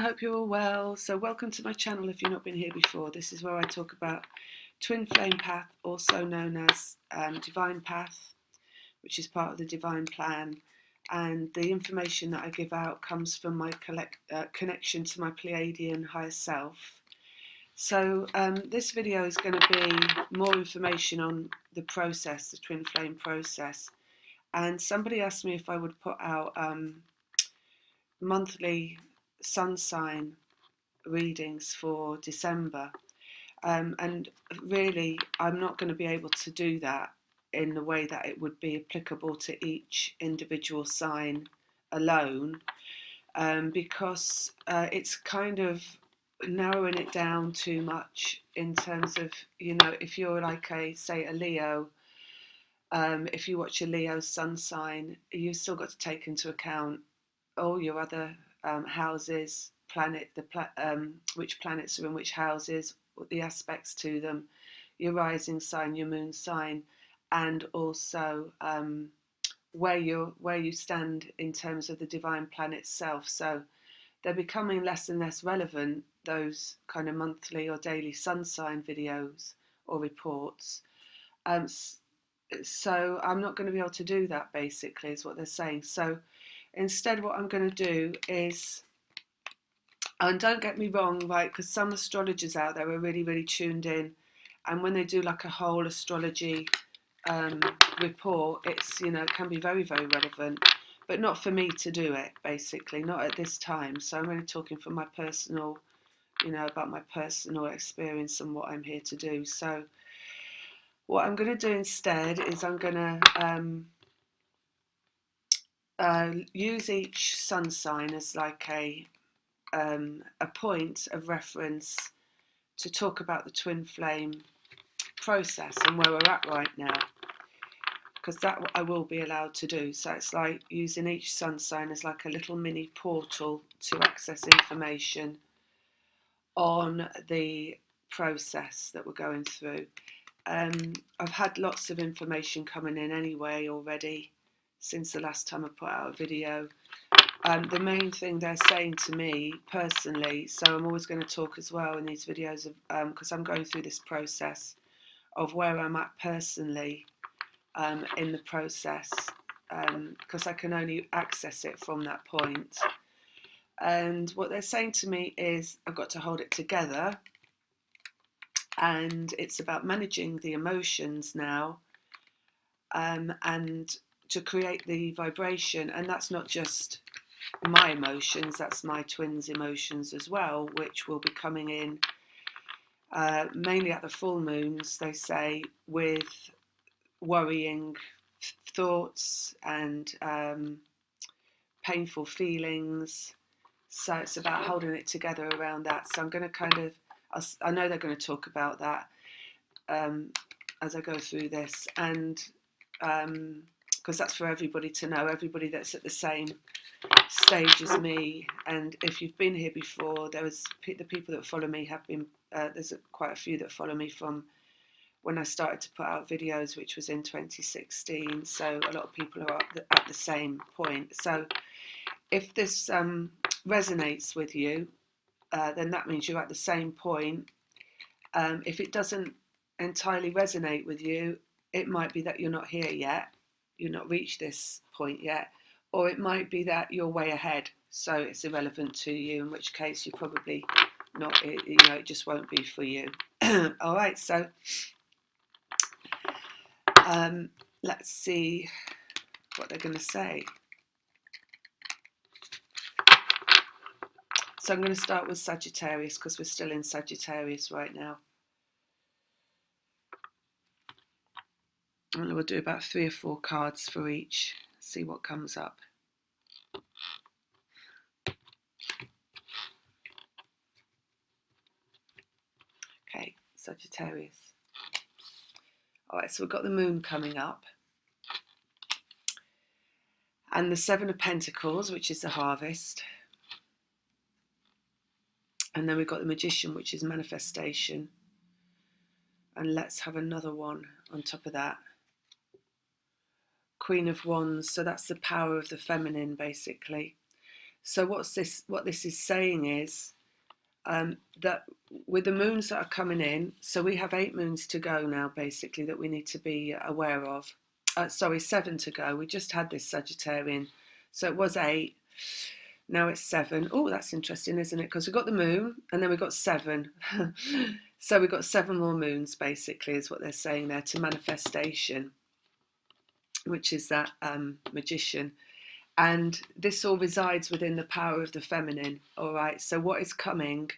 I hope you're all well. So welcome to my channel if you've not been here before. This is where I talk about Twin Flame Path, also known as Divine Path, which is part of the Divine Plan. And the information that I give out comes from my connection to my Pleiadian higher self. So this video is going to be more information on the process, the Twin Flame process. And somebody asked me if I would put out monthly sun sign readings for December, and really I'm not going to be able to do that in the way that it would be applicable to each individual sign alone, because it's kind of narrowing it down too much in terms of, if you're like say a Leo, if you watch a Leo sun sign, you've still got to take into account all your other houses, which planets are in which houses, the aspects to them, your rising sign, your moon sign, and also where you stand in terms of the divine plan itself. So they're becoming less and less relevant, those kind of monthly or daily sun sign videos or reports. So I'm not going to be able to do that, basically, is what they're saying. So instead, what I'm going to do is, and don't get me wrong, right, because some astrologers out there are really, really tuned in, and when they do like a whole astrology report, it's, it can be very, very relevant, but not for me to do it, basically, not at this time. So I'm really talking from my personal, about my personal experience and what I'm here to do. So what I'm going to do instead is I'm going to use each sun sign as like a point of reference to talk about the twin flame process and where we're at right now, because that I will be allowed to do. So it's like using each sun sign as like a little mini portal to access information on the process that we're going through. I've had lots of information coming in anyway already since the last time I put out a video. The main thing they're saying to me personally, so I'm always going to talk as well in these videos, because I'm going through this process of where I'm at personally in the process, because I can only access it from that point. And what they're saying to me is I've got to hold it together, and it's about managing the emotions now, and to create the vibration. And that's not just my emotions, that's my twins' emotions as well, which will be coming in mainly at the full moons, they say, with worrying thoughts and painful feelings. So it's about holding it together around that. So I'm going to kind of, I know they're going to talk about that as I go through this, and because that's for everybody to know, everybody that's at the same stage as me. And if you've been here before, the people that follow me have been, there's quite a few that follow me from when I started to put out videos, which was in 2016. So a lot of people are at the same point. So if this resonates with you, then that means you're at the same point. If it doesn't entirely resonate with you, it might be that you're not here yet, you've not reached this point yet, or it might be that you're way ahead, so it's irrelevant to you, in which case you're probably not, it just won't be for you. All right, so let's see what they're going to say. So I'm going to start with Sagittarius, because we're still in Sagittarius right now. And we'll do about 3 or 4 cards for each, see what comes up. Okay, Sagittarius. All right, so we've got the moon coming up, and the 7 of Pentacles, which is the harvest. And then we've got the Magician, which is manifestation. And let's have another one on top of that. Queen of Wands, so that's the power of the feminine, basically. So what this is saying is that with the moons that are coming in, so we have 8 moons to go now, basically, that we need to be aware of. Sorry, 7 to go. We just had this Sagittarian, so it was 8. Now it's 7. Oh, that's interesting, isn't it? Because we've got the moon and then we've got 7. So we've got 7 more moons, basically, is what they're saying there, to manifestation, which is that magician. And this all resides within the power of the feminine, all right? So what is coming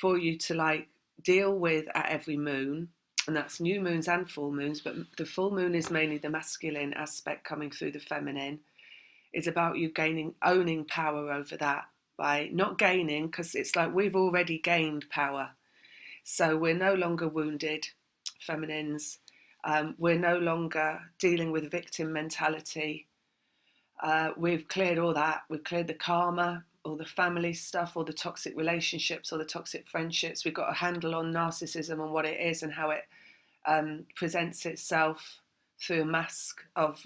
for you to like deal with at every moon, and that's new moons and full moons, but the full moon is mainly the masculine aspect coming through the feminine, is about you owning power over that, right? Not gaining, because it's like we've already gained power. So we're no longer wounded, feminines. We're no longer dealing with victim mentality. We've cleared all that. We've cleared the karma, all the family stuff, all the toxic relationships, all the toxic friendships. We've got a handle on narcissism and what it is and how it presents itself through a mask of,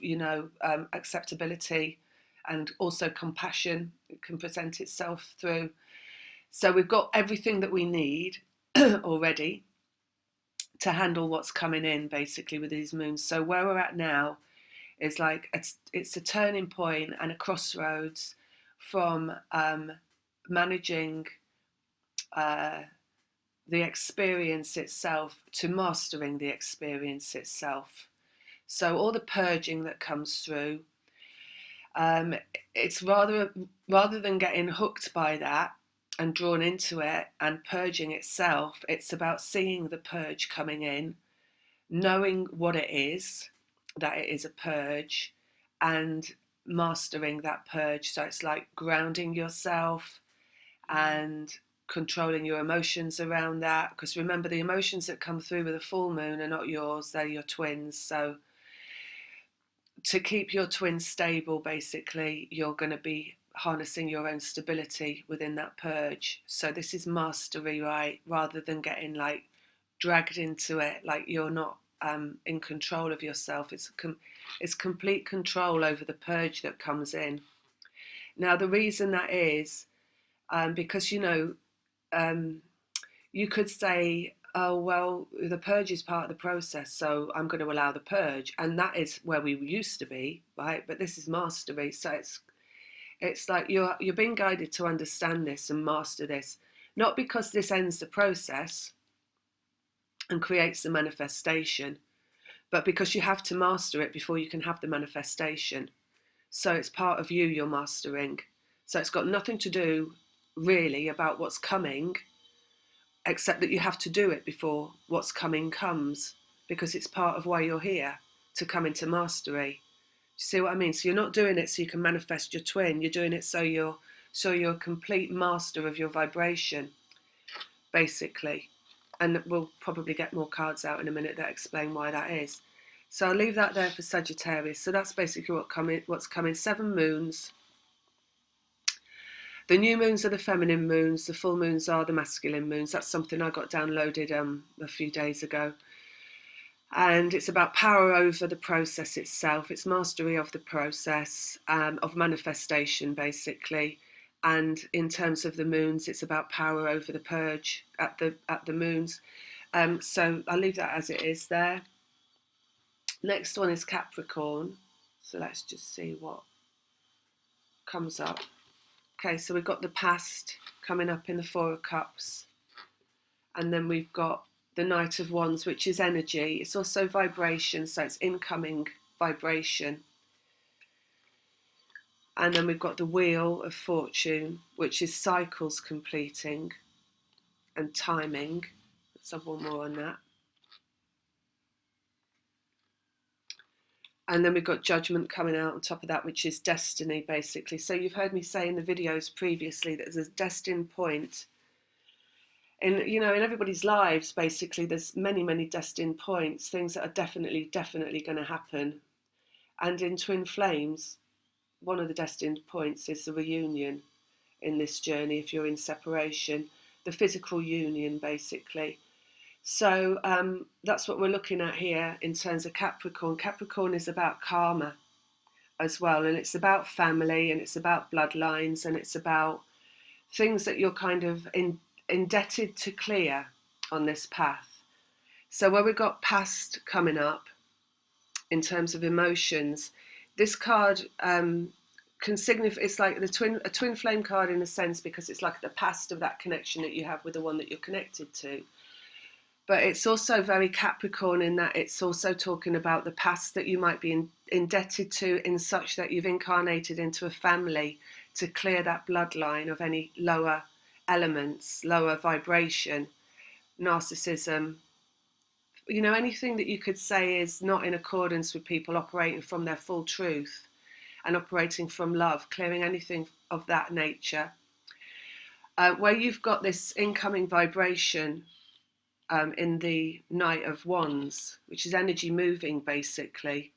acceptability and also compassion. It can present itself through. So we've got everything that we need already to handle what's coming in, basically, with these moons. So where we're at now is like it's a turning point and a crossroads from managing the experience itself to mastering the experience itself. So all the purging that comes through, it's rather than getting hooked by that and drawn into it and purging itself, it's about seeing the purge coming in, knowing what it is, that it is a purge, and mastering that purge. So it's like grounding yourself and controlling your emotions around that, because remember, the emotions that come through with a full moon are not yours, they're your twins. So to keep your twins stable, basically, you're going to be harnessing your own stability within that purge. So this is mastery, right? Rather than getting like dragged into it, like you're not in control of yourself. It's complete control over the purge that comes in. Now the reason that is because you could say, oh well, the purge is part of the process, so I'm going to allow the purge, and that is where we used to be, right? But this is mastery, so it's like you're being guided to understand this and master this, not because this ends the process and creates the manifestation, but because you have to master it before you can have the manifestation. So it's part of you you're mastering. So it's got nothing to do really about what's coming, except that you have to do it before what's coming comes, because it's part of why you're here, to come into mastery. Do you see what I mean? So you're not doing it so you can manifest your twin. You're doing it so you're a complete master of your vibration, basically. And we'll probably get more cards out in a minute that explain why that is. So I'll leave that there for Sagittarius. So that's basically what's coming. 7 moons. The new moons are the feminine moons. The full moons are the masculine moons. That's something I got downloaded a few days ago. And it's about power over the process itself. It's mastery of the process of manifestation, basically. And in terms of the moons, it's about power over the purge at the moons. So I'll leave that as it is there. Next one is Capricorn. So let's just see what comes up. Okay, so we've got the past coming up in the 4 of Cups. And then we've got the Knight of Wands, which is energy. It's also vibration, so it's incoming vibration. And then we've got the Wheel of Fortune, which is cycles completing and timing. Let's have one more on that. And then we've got Judgment coming out on top of that, which is destiny, basically. So you've heard me say in the videos previously that there's a destined point in everybody's lives. Basically, there's many destined points, things that are definitely going to happen. And in Twin Flames, one of the destined points is the reunion in this journey. If you're in separation, the physical union, basically. So that's what we're looking at here in terms of Capricorn. Capricorn is about karma, as well, and it's about family, and it's about bloodlines, and it's about things that you're kind of indebted to clear on this path. So where we've got past coming up in terms of emotions, this card can signify, it's like a twin flame card in a sense, because it's like the past of that connection that you have with the one that you're connected to. But it's also very Capricorn in that it's also talking about the past that you might be indebted to, in such that you've incarnated into a family to clear that bloodline of any lower elements, lower vibration, narcissism, anything that you could say is not in accordance with people operating from their full truth and operating from love, clearing anything of that nature. Where you've got this incoming vibration in the Knight of Wands, which is energy moving basically.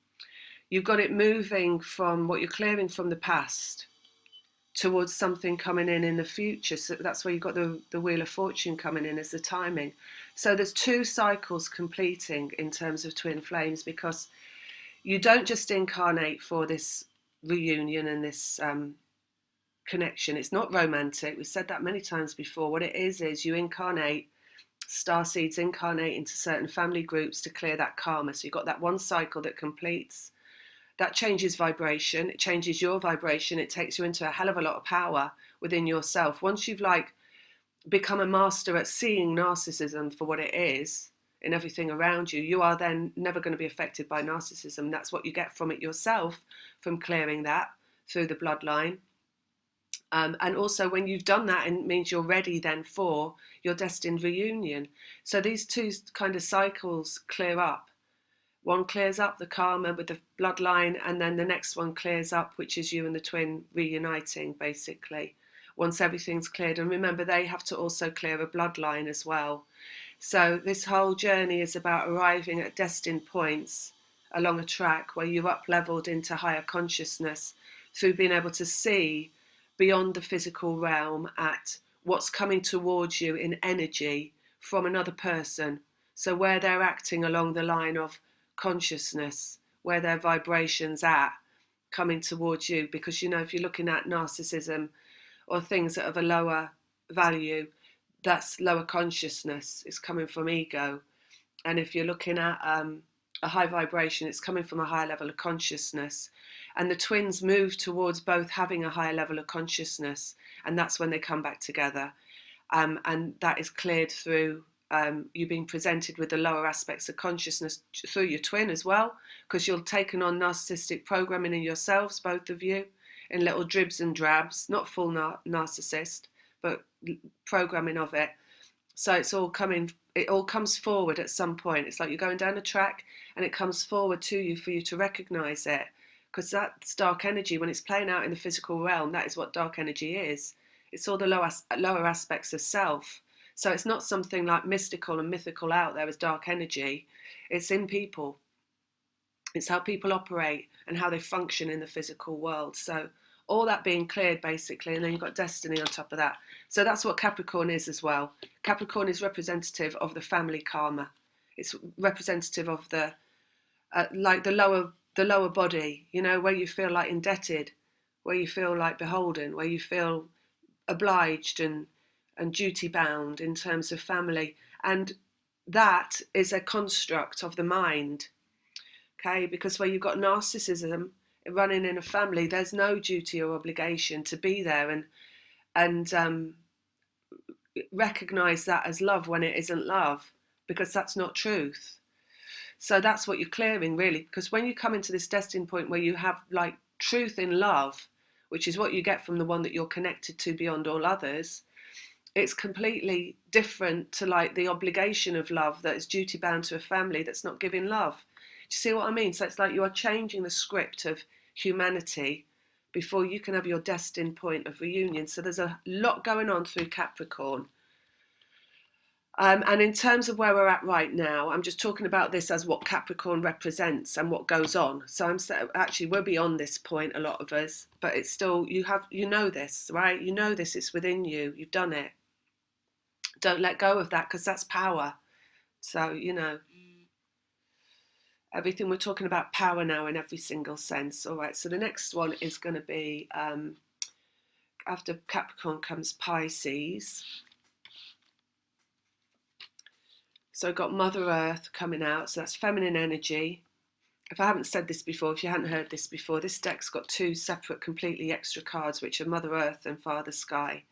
You've got it moving from what you're clearing from the past towards something coming in the future. So that's where you've got the Wheel of Fortune coming in as the timing. So there's 2 cycles completing in terms of twin flames, because you don't just incarnate for this reunion and this connection. It's not romantic. We've said that many times before. What it is you incarnate, starseeds incarnate into certain family groups to clear that karma. So you've got that one cycle that completes. That changes vibration. It changes your vibration. It takes you into a hell of a lot of power within yourself. Once you've become a master at seeing narcissism for what it is in everything around you, you are then never going to be affected by narcissism. That's what you get from it yourself, from clearing that through the bloodline. And also when you've done that, it means you're ready then for your destined reunion. So these 2 kind of cycles clear up. One clears up the karma with the bloodline, and then the next one clears up, which is you and the twin reuniting, basically, once everything's cleared. And remember, they have to also clear a bloodline as well. So this whole journey is about arriving at destined points along a track where you've up-leveled into higher consciousness through being able to see beyond the physical realm at what's coming towards you in energy from another person. So where they're acting along the line of consciousness, where their vibrations at, coming towards you. Because if you're looking at narcissism or things that have a lower value, that's lower consciousness. It's coming from ego. And if you're looking at a high vibration, it's coming from a higher level of consciousness. And the twins move towards both having a higher level of consciousness, and that's when they come back together. And that is cleared through you being presented with the lower aspects of consciousness through your twin as well, because you're taking on narcissistic programming in yourselves, both of you, in little dribs and drabs, not full narcissist, but programming of it. So it all comes forward at some point. It's like you're going down a track and it comes forward to you for you to recognize it, because that's dark energy. When it's playing out in the physical realm, that is what dark energy is. It's all the lower aspects of self. So it's not something like mystical and mythical out there as dark energy. It's in people. It's how people operate and how they function in the physical world. So all that being cleared basically, and then you've got destiny on top of that. So that's what Capricorn is as well. Capricorn is representative of the family karma. It's representative of the the lower body, where you feel like indebted, where you feel like beholden, where you feel obliged and duty bound in terms of family. And that is a construct of the mind, okay? Because where you've got narcissism running in a family, there's no duty or obligation to be there and recognize that as love when it isn't love, because that's not truth. So that's what you're clearing, really, because when you come into this destined point where you have truth in love, which is what you get from the one that you're connected to beyond all others, it's completely different to the obligation of love that is duty bound to a family that's not giving love. Do you see what I mean? So it's like you are changing the script of humanity before you can have your destined point of reunion. So there's a lot going on through Capricorn. And in terms of where we're at right now, I'm just talking about this as what Capricorn represents and what goes on. So actually we're beyond this point, a lot of us, but it's still, you know this, right? You know this, it's within you, you've done it. Don't let go of that, because that's power. So, Everything, we're talking about power now in every single sense. All right, so the next one is going to be, after Capricorn comes Pisces. So I've got Mother Earth coming out, so that's feminine energy. If I haven't said this before, if you hadn't heard this before, this deck's got two separate, completely extra cards, which are Mother Earth and Father Sky.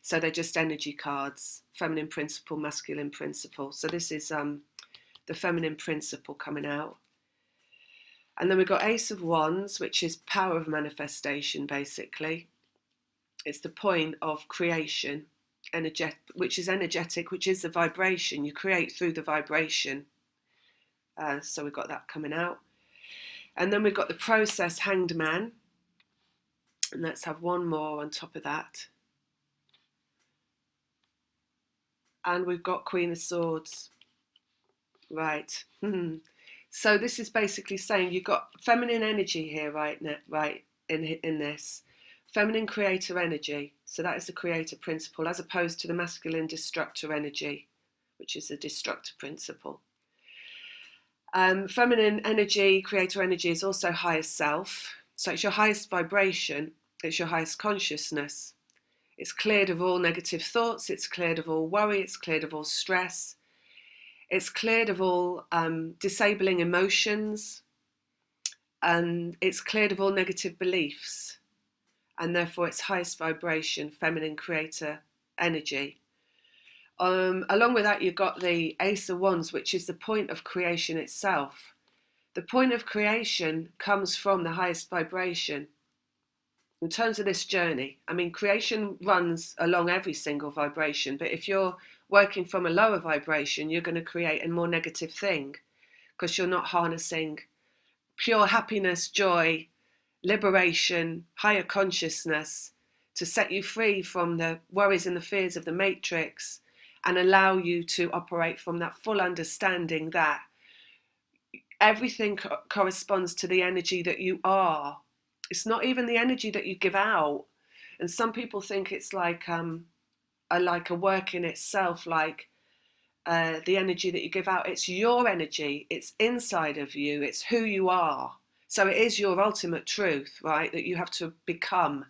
So they're just energy cards, feminine principle, masculine principle. So this is the feminine principle coming out. And then we've got Ace of Wands, which is power of manifestation, basically. It's the point of creation, which is energetic, which is the vibration. You create through the vibration. So we've got that coming out. And then we've got the process, Hanged Man. And let's have one more on top of that. And we've got Queen of Swords. Right. So this is basically saying you've got feminine energy here, right in this. Feminine creator energy. So that is the creator principle, as opposed to the masculine destructor energy, which is the destructor principle. Feminine energy, creator energy, is also highest self. So it's your highest vibration. It's your highest consciousness. It's cleared of all negative thoughts. It's cleared of all worry. It's cleared of all stress. It's cleared of all disabling emotions. And it's cleared of all negative beliefs. And therefore its highest vibration, feminine creator energy. Along with that, you've got the Ace of Wands, which is the point of creation itself. The point of creation comes from the highest vibration. In terms of this journey, I mean, creation runs along every single vibration, but if you're working from a lower vibration, you're going to create a more negative thing, because you're not harnessing pure happiness, joy, liberation, higher consciousness to set you free from the worries and the fears of the matrix, and allow you to operate from that full understanding that everything corresponds to the energy that you are. It's not even the energy that you give out. And some people think it's like a work in itself, like the energy that you give out. It's your energy. It's inside of you. It's who you are. So it is your ultimate truth, right, that you have to become.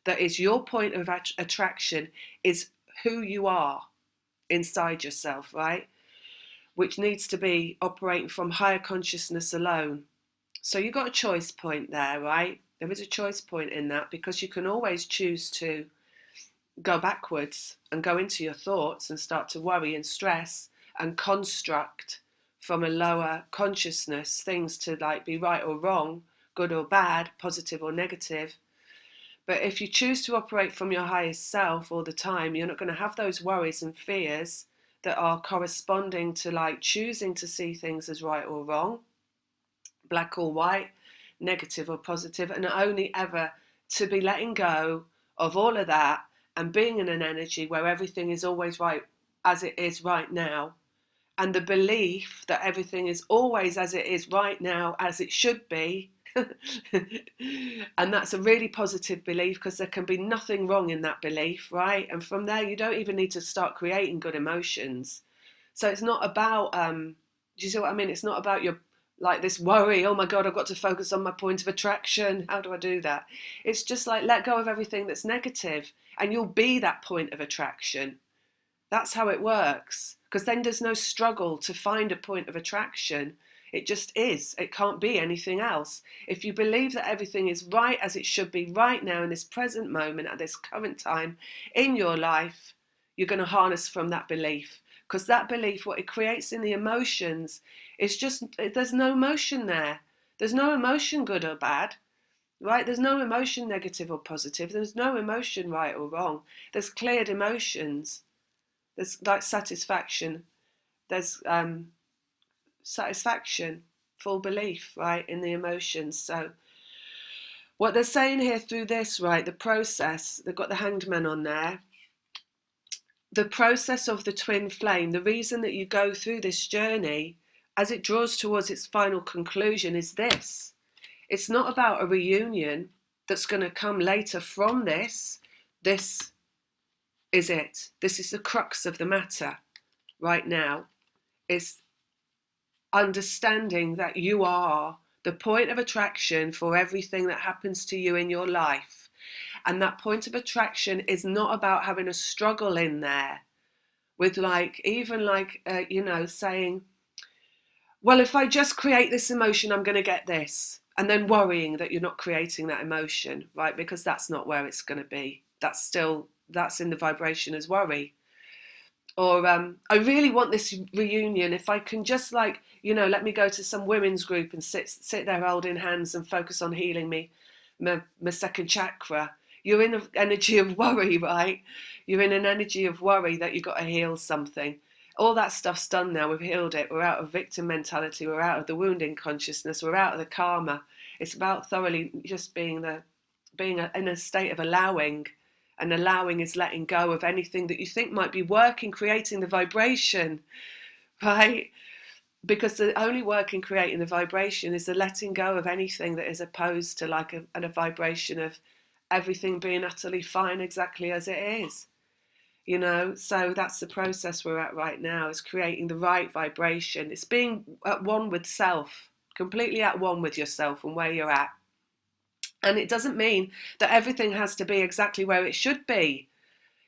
That is your point of attraction, is who you are inside yourself, right? Which needs to be operating from higher consciousness alone. So you've got a choice point there, right? There is a choice point in that, because you can always choose to go backwards and go into your thoughts and start to worry and stress and construct from a lower consciousness things to like be right or wrong, good or bad, positive or negative. But if you choose to operate from your highest self all the time, you're not going to have those worries and fears that are corresponding to like choosing to see things as right or wrong, black or white, negative or positive, and only ever to be letting go of all of that and being in an energy where everything is always right as it is right now. And the belief that everything is always as it is right now, as it should be. And that's a really positive belief, because there can be nothing wrong in that belief, right? And from there, you don't even need to start creating good emotions. So it's not about, do you see what I mean? It's not about your, like this worry, oh my God, I've got to focus on my point of attraction. How do I do that? It's just like, let go of everything that's negative and you'll be that point of attraction. That's how it works. Because then there's no struggle to find a point of attraction. It just is. It can't be anything else. If you believe that everything is right as it should be right now in this present moment, at this current time in your life, you're going to harness from that belief. Because that belief, what it creates in the emotions, is just, there's no emotion there. There's no emotion good or bad, right? There's no emotion negative or positive. There's no emotion right or wrong. There's cleared emotions. There's like satisfaction. There's satisfaction, full belief, right, in the emotions. So what they're saying here through this, right, the process, they've got the Hanged Man on there. The process of the twin flame, the reason that you go through this journey as it draws towards its final conclusion is this. It's not about a reunion that's going to come later from this. This is it. This is the crux of the matter right now. Is understanding that you are the point of attraction for everything that happens to you in your life. And that point of attraction is not about having a struggle in there with like, even like, saying, well, if I just create this emotion, I'm going to get this. And then worrying that you're not creating that emotion, right? Because that's not where it's going to be. That's in the vibration as worry. Or I really want this reunion. If I can just like, let me go to some women's group and sit there holding hands and focus on healing my second chakra. You're in an energy of worry, right? You're in an energy of worry that you've got to heal something. All that stuff's done now. We've healed it. We're out of victim mentality. We're out of the wounding consciousness. We're out of the karma. It's about thoroughly just being in a state of allowing. And allowing is letting go of anything that you think might be working, creating the vibration, right? Because the only work in creating the vibration is the letting go of anything that is opposed to like a vibration of everything being utterly fine exactly as it is. So that's the process we're at right now, is creating the right vibration. It's being at one with self, completely at one with yourself and where you're at. And it doesn't mean that everything has to be exactly where it should be.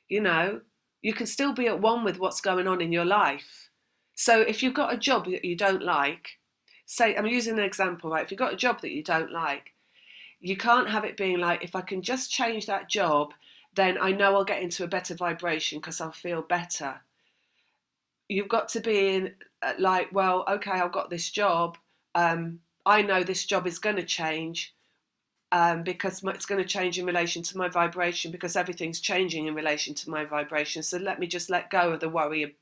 You can still be at one with what's going on in your life. So if you've got a job that you don't like, say, I'm using an example, right? If you've got a job that you don't like, you can't have it being like, if I can just change that job, then I know I'll get into a better vibration because I'll feel better. You've got to be in like, well, okay, I've got this job. I know this job is going to change because it's going to change in relation to my vibration, because everything's changing in relation to my vibration. So let me just let go of the worry,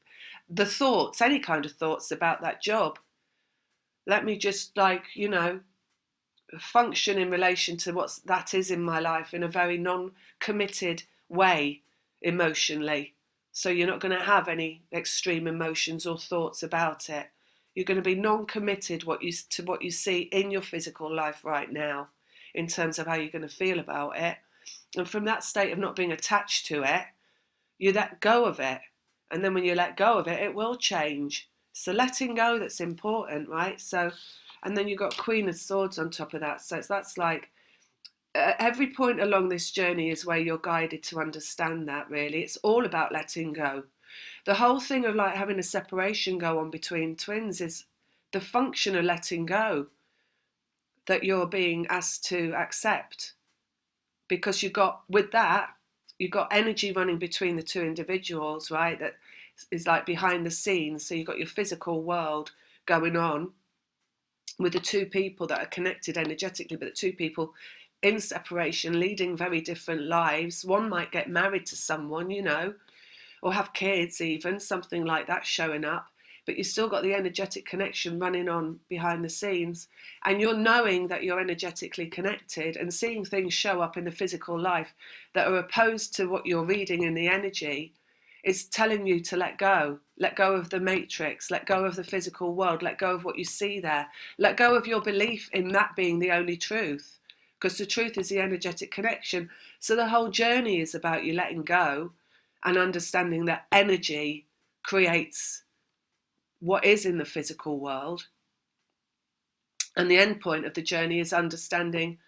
the thoughts, any kind of thoughts about that job. Let me just function in relation to that is in my life in a very non-committed way emotionally. So you're not going to have any extreme emotions or thoughts about it. You're going to be non-committed to what you see in your physical life right now, in terms of how you're going to feel about it. And from that state of not being attached to it, you let go of it. And then when you let go of it, it will change. So letting go, that's important, right? So, and then you've got Queen of Swords on top of that. So that's like, every point along this journey is where you're guided to understand that, really. It's all about letting go. The whole thing of like having a separation go on between twins is the function of letting go that you're being asked to accept. Because you've got energy running between the two individuals, right? That is like behind the scenes. So you've got your physical world going on with the two people that are connected energetically, but the two people in separation, leading very different lives. One might get married to someone, or have kids even, something like that showing up. But you've still got the energetic connection running on behind the scenes, and you're knowing that you're energetically connected and seeing things show up in the physical life that are opposed to what you're reading in the energy. It's telling you to let go of the matrix, let go of the physical world, let go of what you see there, let go of your belief in that being the only truth, because the truth is the energetic connection. So the whole journey is about you letting go and understanding that energy creates what is in the physical world. And the end point of the journey is understanding,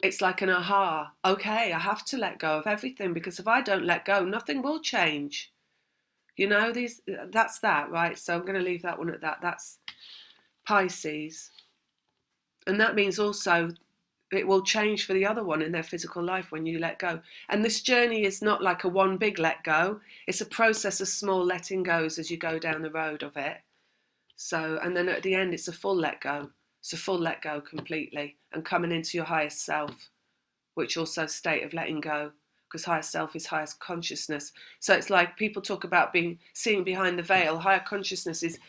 it's like an aha. Okay, I have to let go of everything, because if I don't let go, nothing will change. That's that, right? So I'm going to leave that one at that. That's Pisces. And that means also it will change for the other one in their physical life when you let go. And this journey is not like a one big let go. It's a process of small letting goes as you go down the road of it. So, and then at the end, it's a full let go. It's a full let go completely and coming into your highest self, which also a state of letting go, because higher self is highest consciousness. So it's like people talk about seeing behind the veil. Higher consciousness is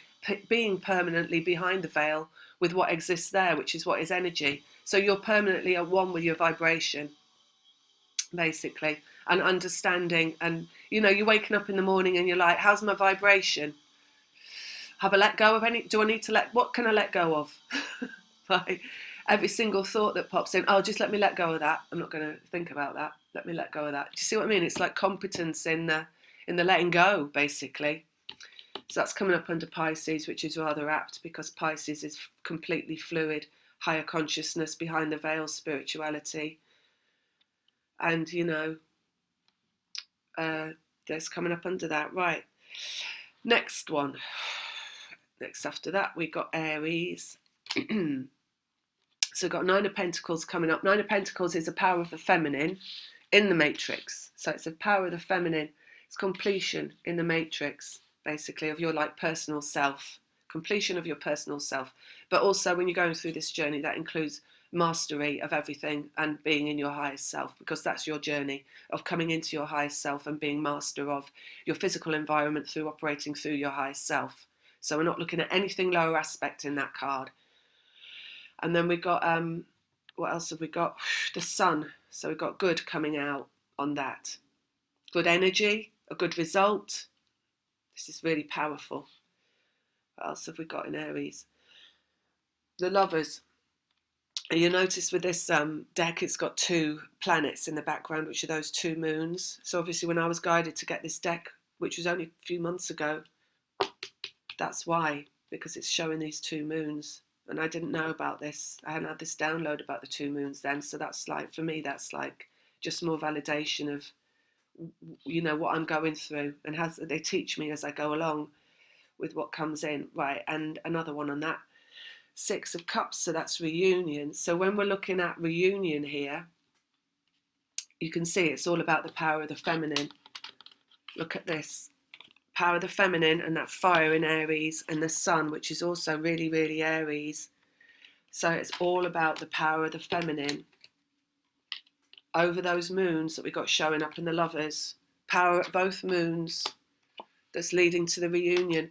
being permanently behind the veil with what exists there, which is what is energy. So you're permanently at one with your vibration, basically, and understanding. And, you're waking up in the morning and you're like, how's my vibration? Have I let go of do I need to what can I let go of? Like, every single thought that pops in, just let me let go of that. I'm not going to think about that. Let me let go of that. Do you see what I mean? It's like competence in the letting go, basically. So that's coming up under Pisces, which is rather apt because Pisces is completely fluid, higher consciousness, behind the veil spirituality. And, you know, there's coming up under that. Right. Next one. Next after that, we got Aries. So we've got Nine of Pentacles coming up. Nine of Pentacles is the power of the feminine in the matrix. So it's the power of the feminine. It's completion in the matrix, basically, of your like personal self. Completion of your personal self. But also when you're going through this journey, that includes mastery of everything and being in your highest self, because that's your journey of coming into your highest self and being master of your physical environment through operating through your highest self. So we're not looking at anything lower aspect in that card. And then we got, what else have we got? The sun. So we've got good coming out on that. Good energy, a good result. This is really powerful. What else have we got in Aries? The Lovers. And you notice with this deck, it's got two planets in the background, which are those two moons. So obviously when I was guided to get this deck, which was only a few months ago, that's why, because it's showing these two moons. And I didn't know about this. I hadn't had this download about the two moons then. So that's like, for me, that's like just more validation of, you know, what I'm going through. And they teach me as I go along with what comes in. Right, and another one on that. Six of Cups, so that's reunion. So when we're looking at reunion here, you can see it's all about the power of the feminine. Look at this. Power of the feminine and that fire in Aries, and the sun, which is also really, really Aries. So it's all about the power of the feminine over those moons that we got showing up in the Lovers. Power at both moons that's leading to the reunion.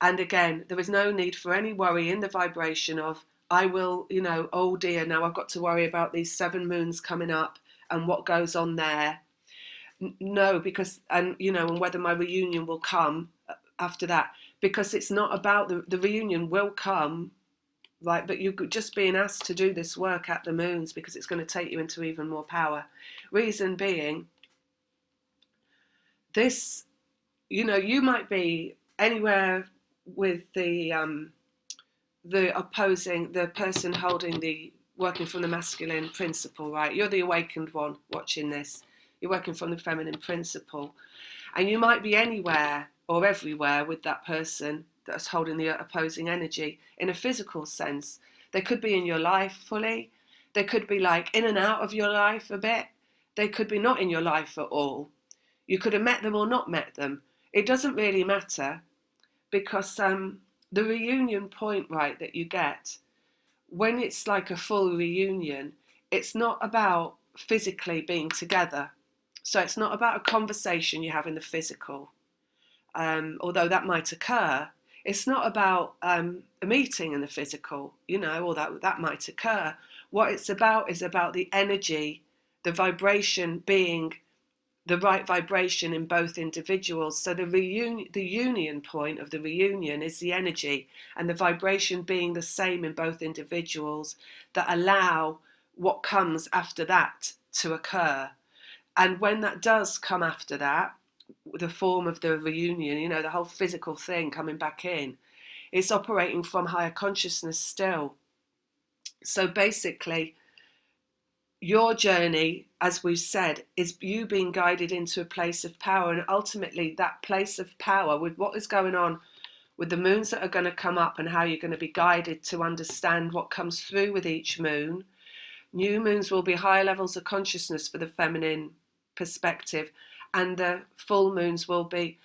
And again, there is no need for any worry in the vibration of, I will, you know, oh dear, now I've got to worry about these 7 moons coming up and what goes on there. No, because, and you know, and whether my reunion will come after that, because it's not about the reunion will come, right? But you're just being asked to do this work at the moons because it's going to take you into even more power. Reason being, this, you know, you might be anywhere with the opposing, the person holding the, working from the masculine principle, right? You're the awakened one watching this. You're working from the feminine principle. And you might be anywhere or everywhere with that person that's holding the opposing energy in a physical sense. They could be in your life fully. They could be like in and out of your life a bit. They could be not in your life at all. You could have met them or not met them. It doesn't really matter, because the reunion point, right, that you get, when it's like a full reunion, it's not about physically being together. So it's not about a conversation you have in the physical, although that might occur. It's not about a meeting in the physical, you know, or that might occur. What it's about is about the energy, the vibration being the right vibration in both individuals. So the union point of the reunion is the energy and the vibration being the same in both individuals that allow what comes after that to occur. And when that does come after that, the form of the reunion, you know, the whole physical thing coming back in, it's operating from higher consciousness still. So basically, your journey, as we've said, is you being guided into a place of power. And ultimately, that place of power, with what is going on with the moons that are going to come up and how you're going to be guided to understand what comes through with each moon. New moons will be higher levels of consciousness for the feminine perspective, and the full moons will be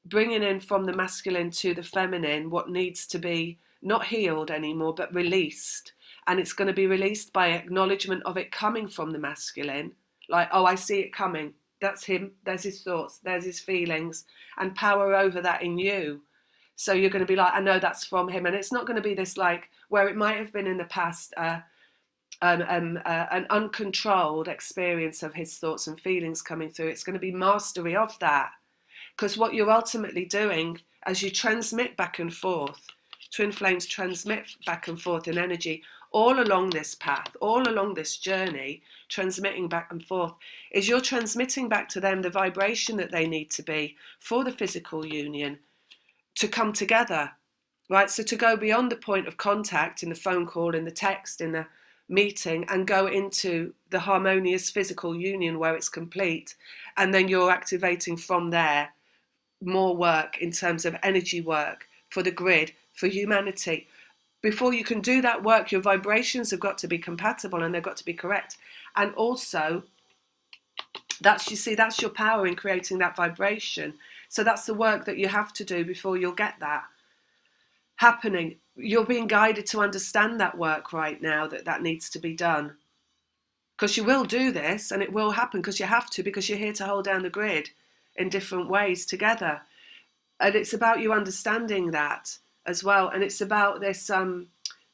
bringing in from the masculine to the feminine what needs to be not healed anymore, but released. And it's going to be released by acknowledgement of it coming from the masculine. Like, oh, I see it coming. That's him. There's his thoughts. There's his feelings. And power over that in you. So you're going to be like, I know that's from him. And it's not going to be this like, where it might have been in the past, an uncontrolled experience of his thoughts and feelings coming through. It's going to be mastery of that. Because what you're ultimately doing as you transmit back and forth, twin flames transmit back and forth in energy all along this path, all along this journey, transmitting back and forth, is you're transmitting back to them the vibration that they need to be for the physical union, to come together, right? So to go beyond the point of contact in the phone call, in the text, in the meeting, and go into the harmonious physical union where it's complete, and then you're activating from there more work in terms of energy work for the grid, for humanity. Before you can do that work, your vibrations have got to be compatible and they've got to be correct. And also, that's, you see, that's your power in creating that vibration. So that's the work that you have to do before you'll get that happening. You're being guided to understand that work right now, that needs to be done. Because you will do this and it will happen because you have to, because you're here to hold down the grid in different ways together. And it's about you understanding that as well. And it's about this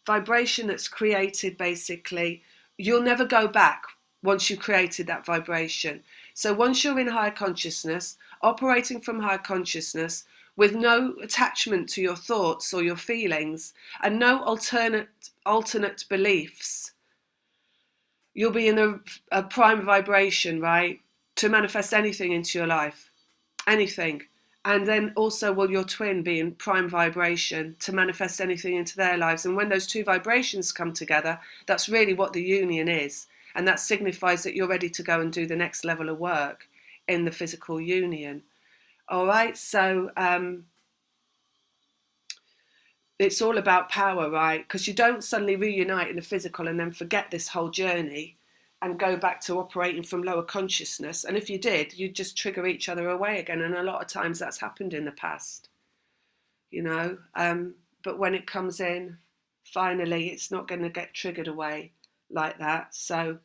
vibration that's created, basically. You'll never go back once you've created that vibration. So once you're in higher consciousness, operating from higher consciousness, with no attachment to your thoughts or your feelings, and no alternate beliefs, you'll be in a prime vibration, right? To manifest anything into your life, anything. And then also will your twin be in prime vibration to manifest anything into their lives. And when those two vibrations come together, that's really what the union is. And that signifies that you're ready to go and do the next level of work in the physical union. All right, so it's all about power, right? Because you don't suddenly reunite in the physical and then forget this whole journey and go back to operating from lower consciousness. And if you did, you'd just trigger each other away again. And a lot of times that's happened in the past, you know. But when it comes in, finally, it's not going to get triggered away like that. So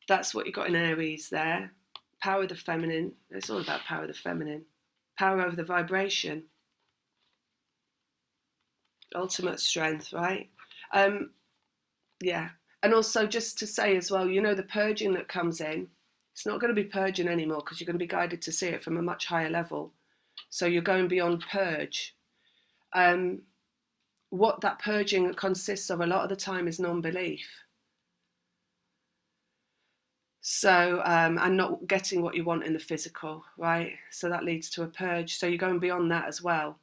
that's what you got in Aries there. Power of the feminine. It's all about power of the feminine. Power over the vibration. Ultimate strength, right? Yeah. And also just to say as well, you know, the purging that comes in, it's not going to be purging anymore because you're going to be guided to see it from a much higher level. So you're going beyond purge. What that purging consists of a lot of the time is non-belief. So, and not getting what you want in the physical, right? So that leads to a purge. So you're going beyond that as well.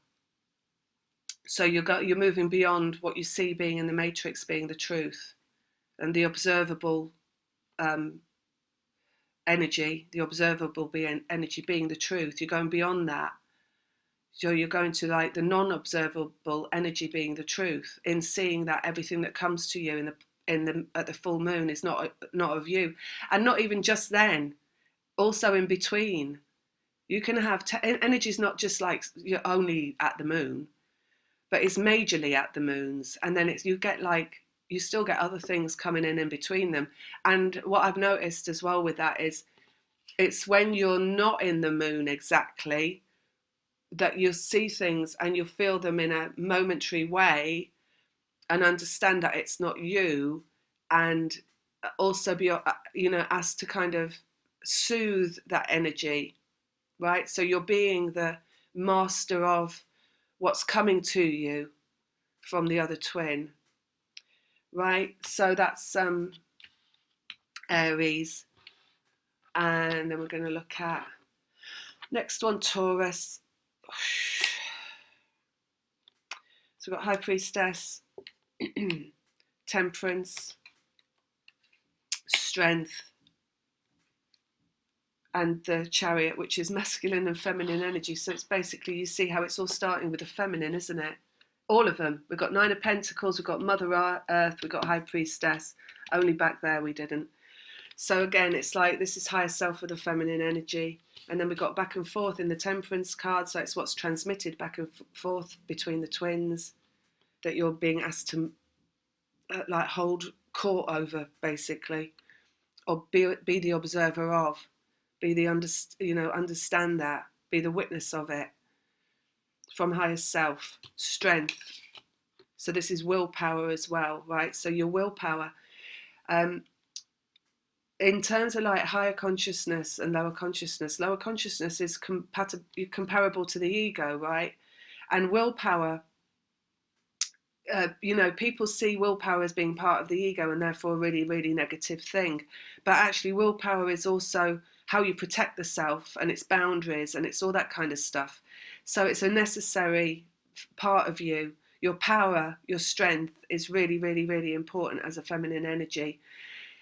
So you're moving beyond what you see being in the matrix being the truth, and the observable energy, the observable energy being the truth. You're going beyond that. So you're going to like the non-observable energy being the truth, in seeing that everything that comes to you at the full moon is not of you, and not even just then. Also in between, you can have energy is not just like you're only at the moon, but it's majorly at the moons, and then you still get other things coming in between them. And what I've noticed as well with that is it's when you're not in the moon exactly that you'll see things and you'll feel them in a momentary way and understand that it's not you, and also be, asked to kind of soothe that energy, right? So you're being the master of what's coming to you from the other twin, right? So that's Aries. And then we're going to look at next one, Taurus. So we've got High Priestess, Temperance, Strength, and the Chariot, which is masculine and feminine energy. So it's basically, you see how it's all starting with the feminine, isn't it? All of them. We've got Nine of Pentacles, we've got Mother Earth, we've got High Priestess. Only back there we didn't. So again, it's like this is higher self with the feminine energy. And then we've got back and forth in the Temperance card. So it's what's transmitted back and forth between the twins that you're being asked to hold court over, basically, or be the observer of, be the understand that, be the witness of it from higher self. Strength. So this is willpower as well, right? So your willpower. In terms of like higher consciousness and lower consciousness is comparable to the ego, right? And willpower, people see willpower as being part of the ego and therefore a really, really negative thing. But actually willpower is also how you protect the self and its boundaries, and it's all that kind of stuff. So it's a necessary part of you. Your power, your strength is really, really, really important as a feminine energy.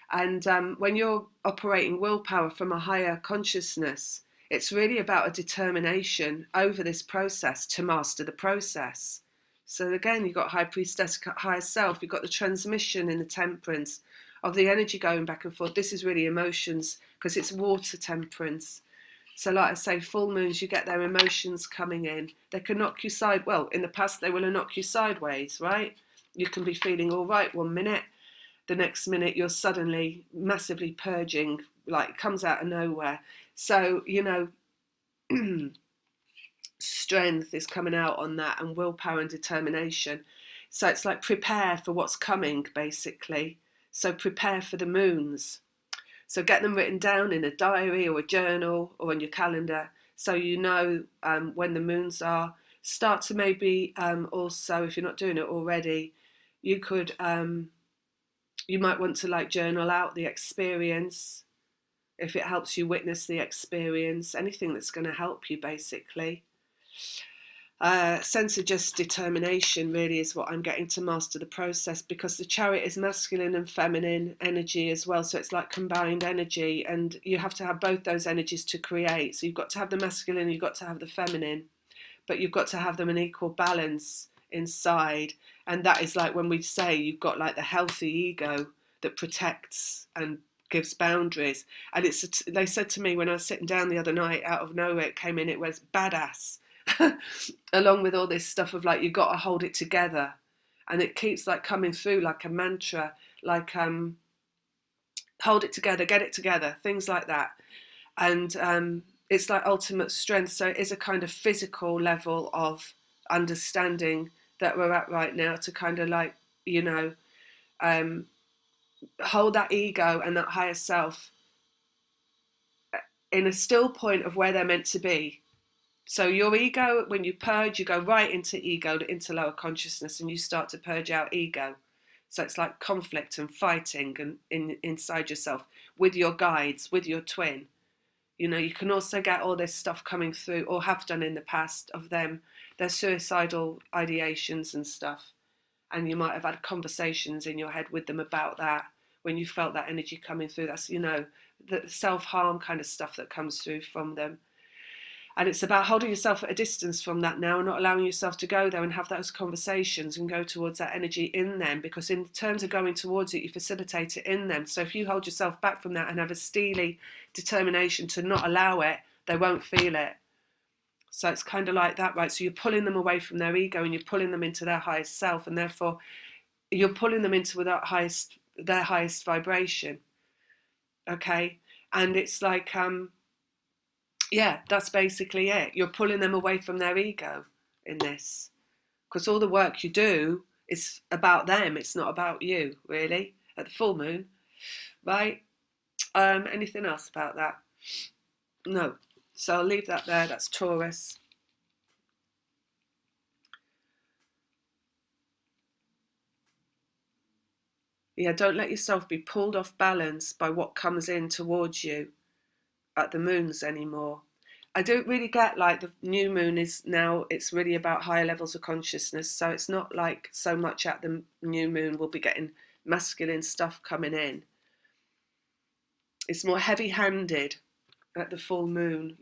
And when you're operating willpower from a higher consciousness, it's really about a determination over this process to master the process. So again, you've got High Priestess, Higher Self, you've got the transmission in the Temperance of the energy going back and forth. This is really emotions, because it's water temperance. So like I say, full moons, you get their emotions coming in. They can knock you well, in the past they will have knocked you sideways, right? You can be feeling all right one minute, the next minute you're suddenly massively purging, like it comes out of nowhere. So, strength is coming out on that, and willpower and determination. So it's like prepare for what's coming, basically. So prepare for the moons. So get them written down in a diary or a journal or on your calendar, so you know when the moons are. Start to maybe also, if you're not doing it already, you could you might want to like journal out the experience, if it helps you witness the experience, anything that's going to help you, basically. Sense of just determination really is what I'm getting, to master the process, because the Chariot is masculine and feminine energy as well, so it's like combined energy, and you have to have both those energies to create. So you've got to have the masculine, you've got to have the feminine, but you've got to have them in equal balance inside. And that is like when we say you've got like the healthy ego that protects and gives boundaries. And they said to me when I was sitting down the other night, out of nowhere it came in, it was badass. Along with all this stuff of like, you've got to hold it together, and it keeps like coming through like a mantra, like hold it together, get it together, things like that. And it's like ultimate strength. So it is a kind of physical level of understanding that we're at right now, to kind of like, hold that ego and that higher self in a still point of where they're meant to be. So your ego, when you purge, you go right into ego, into lower consciousness, and you start to purge out ego. So it's like conflict and fighting and inside yourself with your guides, with your twin. You can also get all this stuff coming through, or have done in the past, of them, their suicidal ideations and stuff. And you might have had conversations in your head with them about that, when you felt that energy coming through. That's, the self-harm kind of stuff that comes through from them. And it's about holding yourself at a distance from that now, and not allowing yourself to go there and have those conversations and go towards that energy in them, because in terms of going towards it, you facilitate it in them. So if you hold yourself back from that and have a steely determination to not allow it, they won't feel it. So it's kind of like that, right? So you're pulling them away from their ego, and you're pulling them into their highest self, and therefore you're pulling them into their highest vibration. Okay? And it's like, yeah, that's basically it. You're pulling them away from their ego in this, because all the work you do is about them. It's not about you, really, at the full moon, right? Anything else about that? No. So I'll leave that there. That's Taurus. Yeah, don't let yourself be pulled off balance by what comes in towards you at the moons anymore. I don't really get, like, the new moon is now, it's really about higher levels of consciousness. So it's not like so much at the new moon we'll be getting masculine stuff coming in. It's more heavy-handed at the full moon,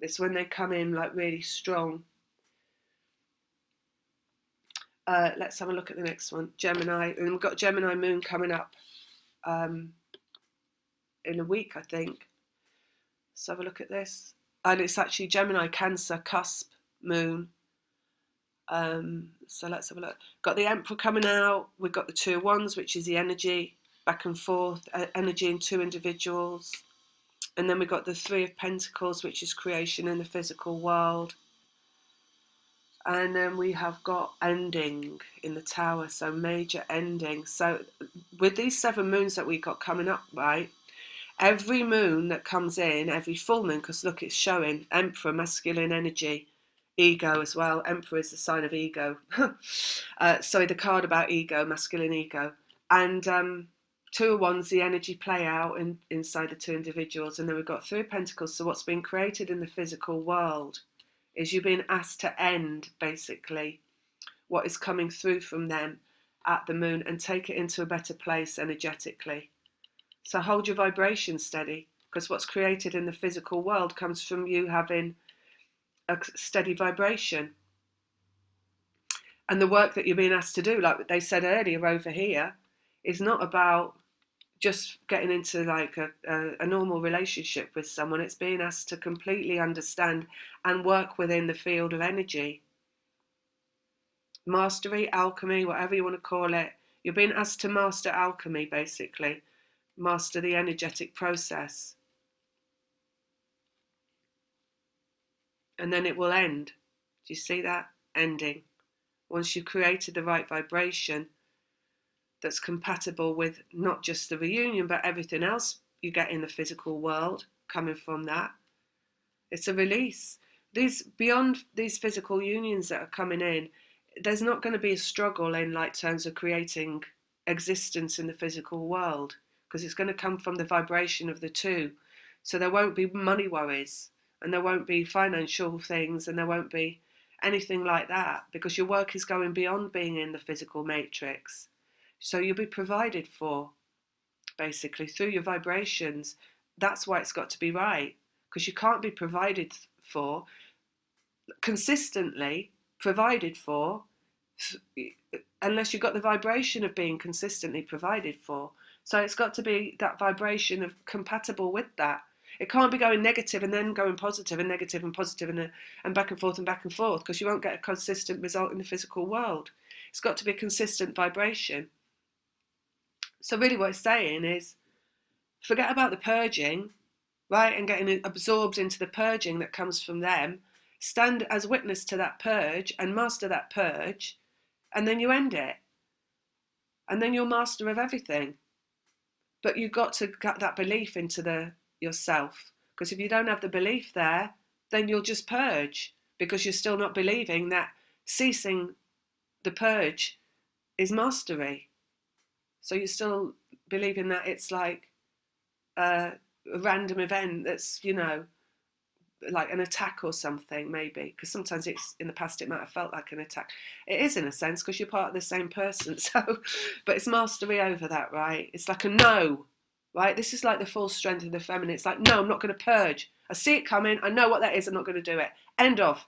It's when they come in like really strong. Let's have a look at the next one, Gemini. And we've got Gemini moon coming up in a week, I think. Let's have a look at this. And it's actually Gemini Cancer cusp moon. So let's have a look. Got the Emperor coming out. We've got the Two of Wands, which is the energy back and forth, energy in two individuals. And then we've got the Three of Pentacles, which is creation in the physical world. And then we have got ending in the Tower, so major ending. So with these 7 moons that we got coming up, right, every moon that comes in, every full moon, because look, it's showing Emperor, masculine energy, ego as well. Emperor is the sign of ego. Sorry, the card about ego, masculine ego. And Two of Wands, the energy play out inside the two individuals, and then we've got Three of Pentacles. So what's been created in the physical world is you've been asked to end, basically, what is coming through from them at the moon and take it into a better place energetically. So hold your vibration steady, because what's created in the physical world comes from you having a steady vibration. And the work that you're being asked to do, like they said earlier over here, is not about just getting into like a normal relationship with someone. It's being asked to completely understand and work within the field of energy. Mastery, alchemy, whatever you want to call it. You're being asked to master alchemy, basically. Master the energetic process. And then it will end. Do you see that? Ending. Once you've created the right vibration that's compatible with not just the reunion, but everything else you get in the physical world coming from that. It's a release. Beyond these physical unions that are coming in, there's not going to be a struggle in like terms of creating existence in the physical world, because it's going to come from the vibration of the two. So there won't be money worries, and there won't be financial things, and there won't be anything like that, because your work is going beyond being in the physical matrix. So you'll be provided for, basically, through your vibrations. That's why it's got to be right, because you can't be provided for, consistently provided for, unless you've got the vibration of being consistently provided for. So it's got to be that vibration of compatible with that. It can't be going negative and then going positive and negative and positive and back and forth, because you won't get a consistent result in the physical world. It's got to be a consistent vibration. So really what it's saying is, forget about the purging, right, and getting absorbed into the purging that comes from them. Stand as witness to that purge and master that purge, and then you end it. And then you're master of everything. But you've got to get that belief into yourself, because if you don't have the belief there, then you'll just purge, because you're still not believing that ceasing the purge is mastery. So you're still believing that it's like a random event that's, like an attack or something, maybe, because sometimes in the past it might have felt like an attack. It is in a sense, because you're part of the same person. So, but it's mastery over that, right? It's like a no, right? This is like the full strength of the feminine. It's like, no, I'm not going to purge. I see it coming. I know what that is. I'm not going to do it. End of.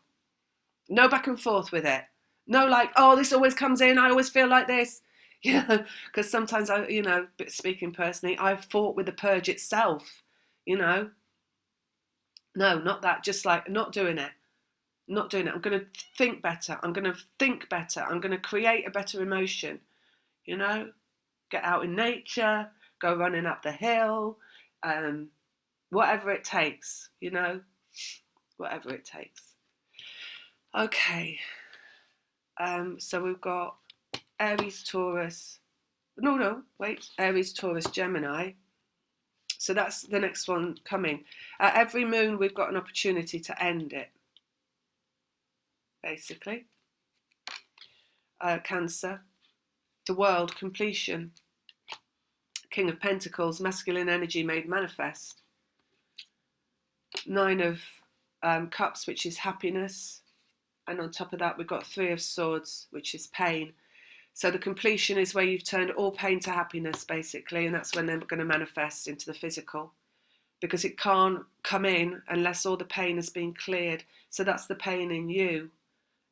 No back and forth with it. No, like, oh, this always comes in. I always feel like this. Because sometimes speaking personally, I've fought with the purge itself, No, not that. Just like not doing it. Not doing it. I'm going to think better. I'm going to think better. I'm going to create a better emotion. Get out in nature, go running up the hill, whatever it takes, whatever it takes. Okay. So we've got Aries, Taurus. Aries, Taurus, Gemini. So that's the next one coming. Every moon, we've got an opportunity to end it, basically. Cancer, the world, completion. King of Pentacles, masculine energy made manifest. Nine of Cups, which is happiness. And on top of that, we've got Three of Swords, which is pain. So the completion is where you've turned all pain to happiness, basically, and that's when they're going to manifest into the physical, because it can't come in unless all the pain has been cleared. So that's the pain in you.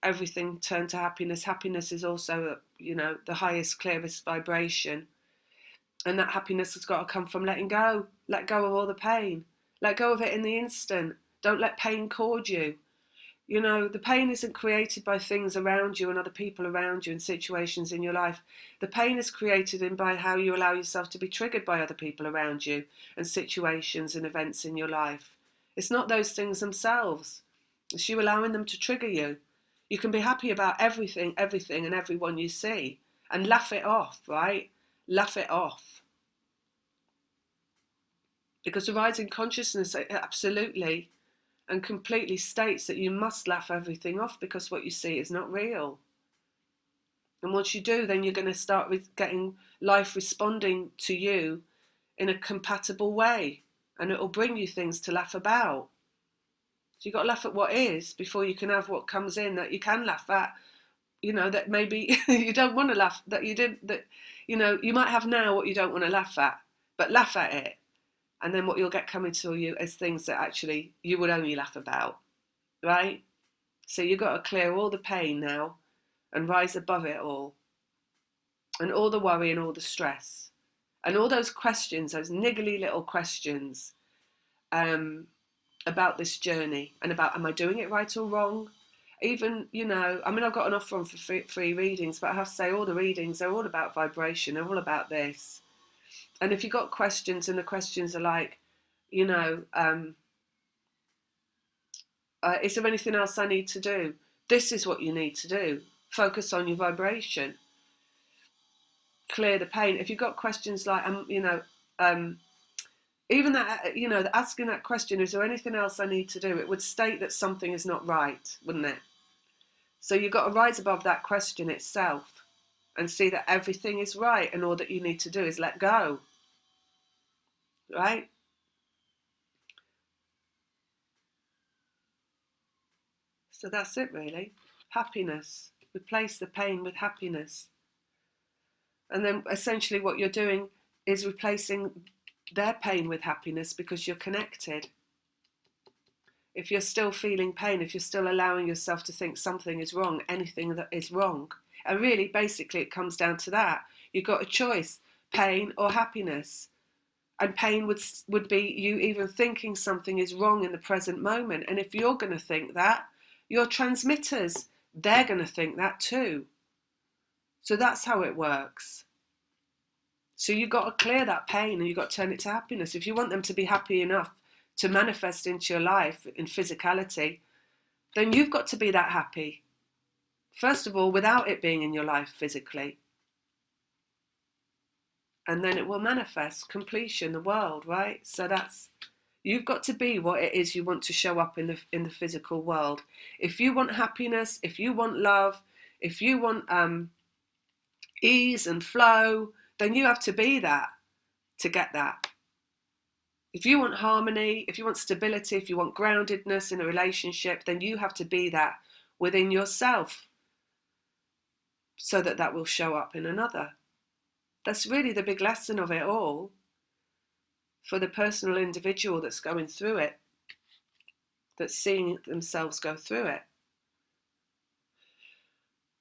Everything turned to happiness. Happiness is also, the highest, clearest vibration. And that happiness has got to come from letting go. Let go of all the pain. Let go of it in the instant. Don't let pain cord you. The pain isn't created by things around you and other people around you and situations in your life. The pain is created by how you allow yourself to be triggered by other people around you and situations and events in your life. It's not those things themselves. It's you allowing them to trigger you. You can be happy about everything and everyone you see and laugh it off, right? Laugh it off. Because the rising consciousness absolutely and completely states that you must laugh everything off, because what you see is not real. And once you do, then you're going to start with getting life responding to you in a compatible way, and it will bring you things to laugh about. So you've got to laugh at what is before you can have what comes in that you can laugh at. That maybe you don't want to laugh, that you did, that you might have now what you don't want to laugh at, but laugh at it, and then what you'll get coming to you is things that actually you would only laugh about, right? So you've got to clear all the pain now and rise above it all, and all the worry and all the stress and all those questions, those niggly little questions about this journey, and about, am I doing it right or wrong? Even, I've got an offer on for free readings, but I have to say all the readings, they're all about vibration, they're all about this. And if you've got questions and the questions are like, is there anything else I need to do? This is what you need to do. Focus on your vibration. Clear the pain. If you've got questions like, even that, asking that question, is there anything else I need to do? It would state that something is not right, wouldn't it? So you've got to rise above that question itself and see that everything is right, and all that you need to do is let go, right? So that's it, really. Happiness. Replace the pain with happiness. And then essentially what you're doing is replacing their pain with happiness, because you're connected. If you're still feeling pain, if you're still allowing yourself to think something is wrong, anything that is wrong, and really basically it comes down to that. You've got a choice, pain or happiness. And pain would be you even thinking something is wrong in the present moment. And if you're going to think that, your transmitters, they're going to think that too. So that's how it works. So you've got to clear that pain, and you've got to turn it to happiness. If you want them to be happy enough to manifest into your life in physicality, then you've got to be that happy. First of all, without it being in your life physically. And then it will manifest completion, the world, right? So you've got to be what it is you want to show up in the physical world. If you want happiness, if you want love, if you want ease and flow, then you have to be that to get that. If you want harmony, if you want stability, if you want groundedness in a relationship, then you have to be that within yourself, so that will show up in another. That's really the big lesson of it all for the personal individual that's going through it, that's seeing themselves go through it.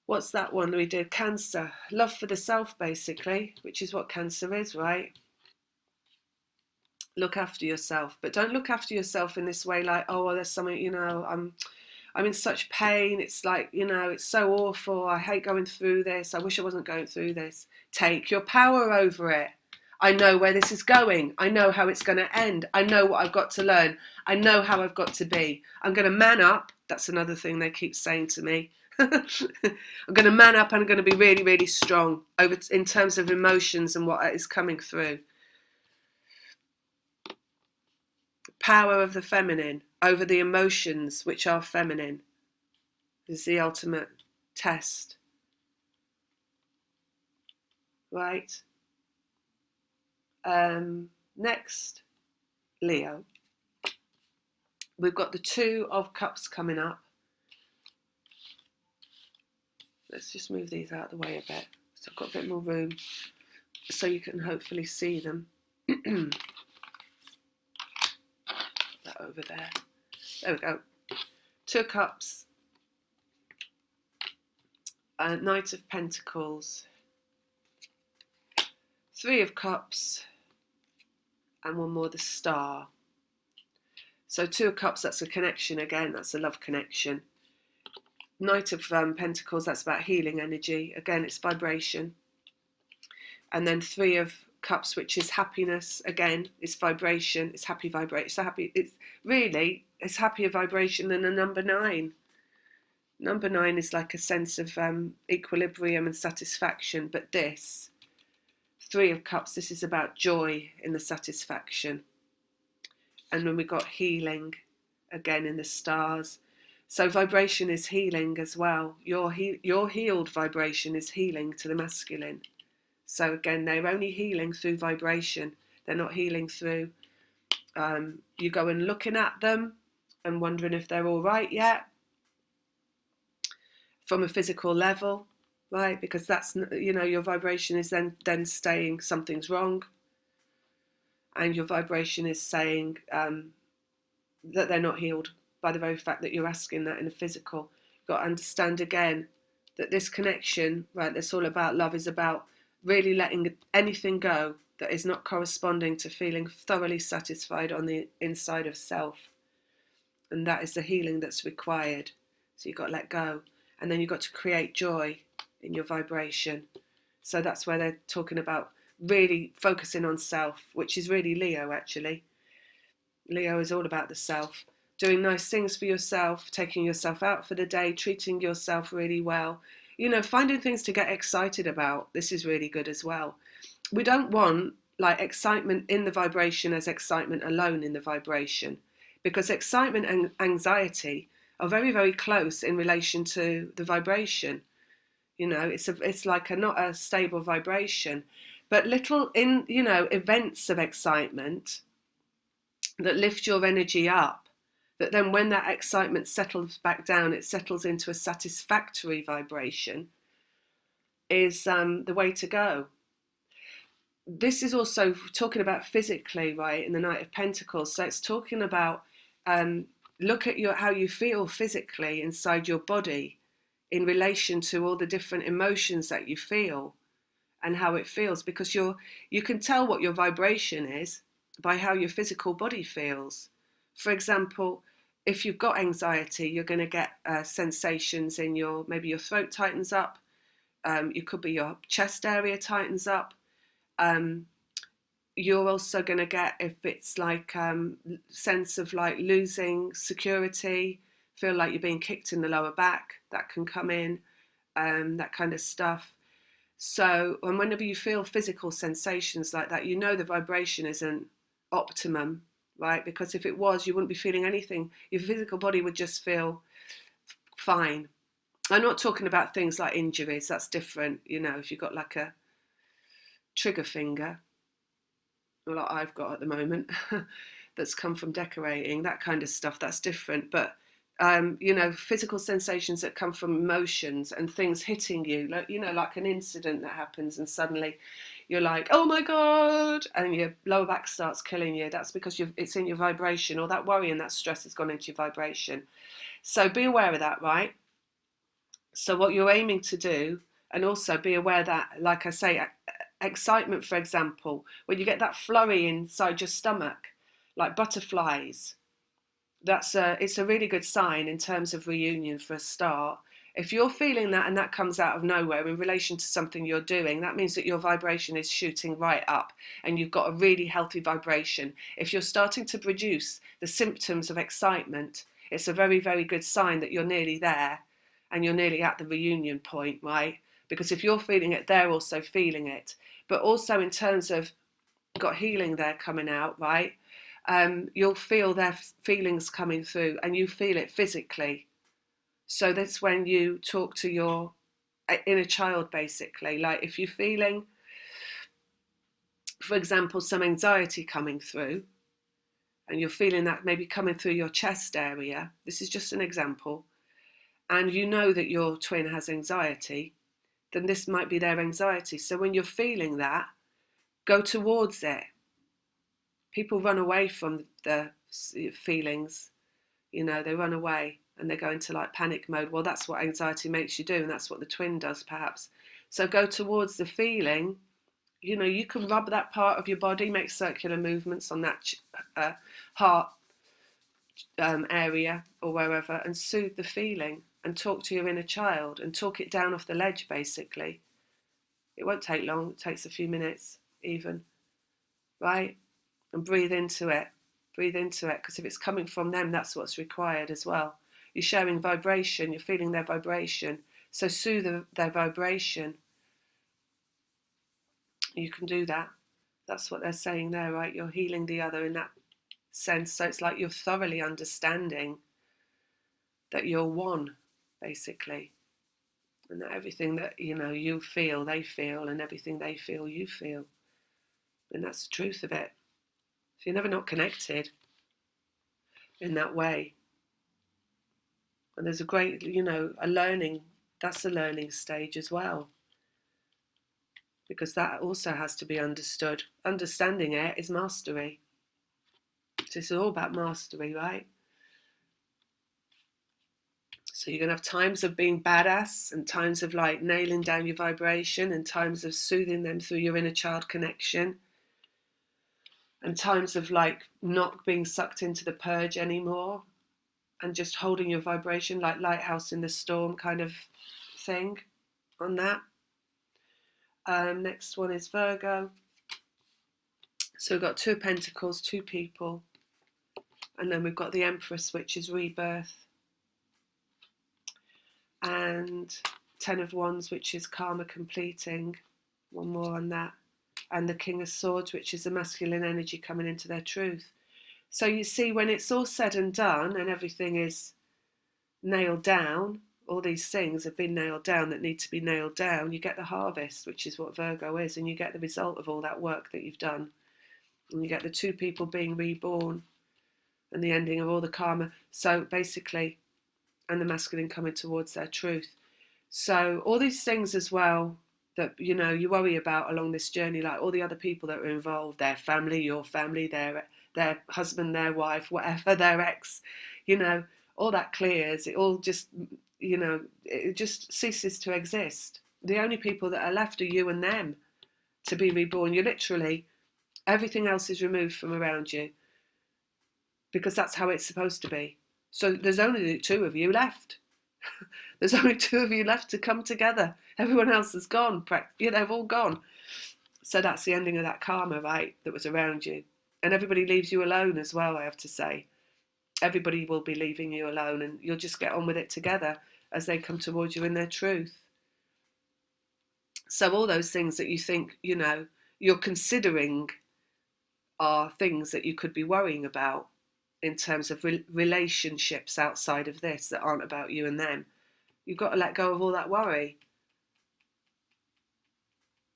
What's that one we did? Cancer. Love for the self, basically, which is what cancer is, right? Look after yourself, but don't look after yourself in this way like, oh, well, there's something, I'm in such pain. It's like, it's so awful. I hate going through this. I wish I wasn't going through this. Take your power over it. I know where this is going. I know how it's going to end. I know what I've got to learn. I know how I've got to be. I'm going to man up. That's another thing they keep saying to me. I'm going to man up, and I'm going to be really, really strong in terms of emotions and what is coming through. Power of the feminine over the emotions which are feminine is the ultimate test. Right? Next, Leo. We've got the Two of Cups coming up. Let's just move these out of the way a bit, so I've got a bit more room so you can hopefully see them. That over there. There we go. Two of Cups. Knight of Pentacles. Three of Cups. And one more, the Star. So Two of Cups, that's a connection again. That's a love connection. Knight of Pentacles, that's about healing energy. Again, it's vibration. And then Three of Cups, which is happiness. Again, it's vibration. It's happy vibration. So happy. It's happier vibration than a number 9. Number 9 is like a sense of equilibrium and satisfaction. But this, Three of Cups, this is about joy in the satisfaction. And then we got healing again in the Stars. So vibration is healing as well. Your healed vibration is healing to the masculine. So again, they're only healing through vibration. They're not healing through you go and looking at them and wondering if they're all right yet from a physical level, right? Because that's, your vibration is then saying something's wrong, and your vibration is saying that they're not healed by the very fact that you're asking that in a physical. You've got to understand again that this connection, right, that's all about love, is about really letting anything go that is not corresponding to feeling thoroughly satisfied on the inside of self. And that is the healing that's required. So you've got to let go. And then you've got to create joy in your vibration. So that's where they're talking about really focusing on self, which is really Leo, actually. Leo is all about the self. Doing nice things for yourself, taking yourself out for the day, treating yourself really well. Finding things to get excited about. This is really good as well. We don't want like excitement in the vibration as excitement alone in the vibration, because excitement and anxiety are very, very close in relation to the vibration. It's like not a stable vibration, but little events of excitement that lift your energy up, that then when that excitement settles back down, it settles into a satisfactory vibration, is the way to go. This is also talking about physically, right, in the Knight of Pentacles. So it's talking about look at how you feel physically inside your body in relation to all the different emotions that you feel and how it feels, because you can tell what your vibration is by how your physical body feels. For example, if you've got anxiety, you're going to get sensations in maybe your throat tightens up. It could be your chest area tightens up. You're also going to get, if it's like sense of like losing security, feel like you're being kicked in the lower back, that can come in, that kind of stuff. So, and whenever you feel physical sensations like that, the vibration isn't optimum, right? Because if it was, you wouldn't be feeling anything. Your physical body would just feel fine. I'm not talking about things like injuries, that's different. If you've got like a trigger finger, like I've got at the moment, that's come from decorating, that kind of stuff, that's different. But physical sensations that come from emotions and things hitting you, like an incident that happens and suddenly you're like, oh my God, and your lower back starts killing you. That's because it's in your vibration, or that worry and that stress has gone into your vibration. So be aware of that, right? So what you're aiming to do, and also be aware that, like I say, excitement, for example, when you get that flurry inside your stomach, like butterflies, it's a really good sign in terms of reunion for a start. If you're feeling that and that comes out of nowhere in relation to something you're doing, that means that your vibration is shooting right up and you've got a really healthy vibration. If you're starting to produce the symptoms of excitement, it's a very, very good sign that you're nearly there and you're nearly at the reunion point, right? Because if you're feeling it, they're also feeling it. But also in terms of got healing there coming out, right? You'll feel their feelings coming through and you feel it physically. So that's when you talk to your inner child, basically. Like if you're feeling, for example, some anxiety coming through, and you're feeling that maybe coming through your chest area, this is just an example, and you know that your twin has anxiety, then this might be their anxiety. So when you're feeling that, go towards it. People run away from the feelings, they run away and they go into like panic mode. Well, that's what anxiety makes you do, and that's what the twin does perhaps. So go towards the feeling. You can rub that part of your body, make circular movements on that heart area or wherever, and soothe the feeling and talk to your inner child and talk it down off the ledge, basically. It won't take long, it takes a few minutes even, right? And breathe into it, because if it's coming from them, that's what's required as well. You're sharing vibration, you're feeling their vibration, so soothe their vibration. You can do that. That's what they're saying there, right? You're healing the other in that sense. So it's like you're thoroughly understanding that you're one, basically, and that everything that you feel, they feel, and everything they feel, you feel, and that's the truth of it. So you're never not connected in that way. And there's a great, a learning. That's a learning stage as well, because that also has to be understood. Understanding it is mastery. So it's all about mastery, right? So you're going to have times of being badass and times of like nailing down your vibration and times of soothing them through your inner child connection and times of like not being sucked into the purge anymore and just holding your vibration, like lighthouse in the storm kind of thing on that. Next one is Virgo. So we've got 2 of Pentacles, 2 people, and then we've got the Empress, which is rebirth, and 10 of Wands, which is karma completing. One more on that. And the King of Swords, which is the masculine energy coming into their truth. So you see, when it's all said and done and everything is nailed down, all these things have been nailed down that need to be nailed down, you get the harvest, which is what Virgo is, and you get the result of all that work that you've done. And you get the 2 people being reborn and the ending of all the karma. So basically, and the masculine coming towards their truth. So all these things as well that, you worry about along this journey, like all the other people that were involved, their family, your family, their husband, their wife, whatever, their ex, all that clears. It all just, it just ceases to exist. The only people that are left are you and them to be reborn. You literally, everything else is removed from around you because that's how it's supposed to be. So there's only 2 of you left. There's only 2 of you left to come together. Everyone else has gone. They've all gone. So that's the ending of that karma, right, that was around you. And everybody leaves you alone as well, I have to say. Everybody will be leaving you alone, and you'll just get on with it together as they come towards you in their truth. So all those things that you think, you're considering are things that you could be worrying about in terms of relationships outside of this that aren't about you and them. You've got to let go of all that worry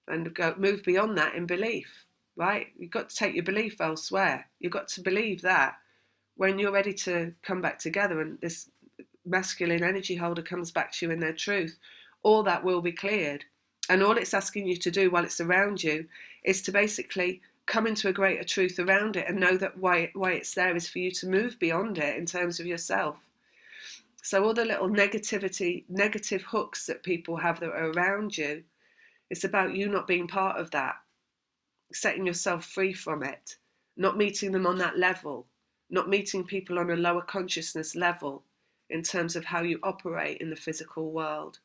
and move beyond that in belief, right? You've got to take your belief elsewhere. You've got to believe that when you're ready to come back together and this masculine energy holder comes back to you in their truth, all that will be cleared. And all it's asking you to do while it's around you is to basically come into a greater truth around it and know that why it's there is for you to move beyond it in terms of yourself. So all the little negative hooks that people have that are around you, it's about you not being part of that, setting yourself free from it, not meeting them on that level, not meeting people on a lower consciousness level in terms of how you operate in the physical world.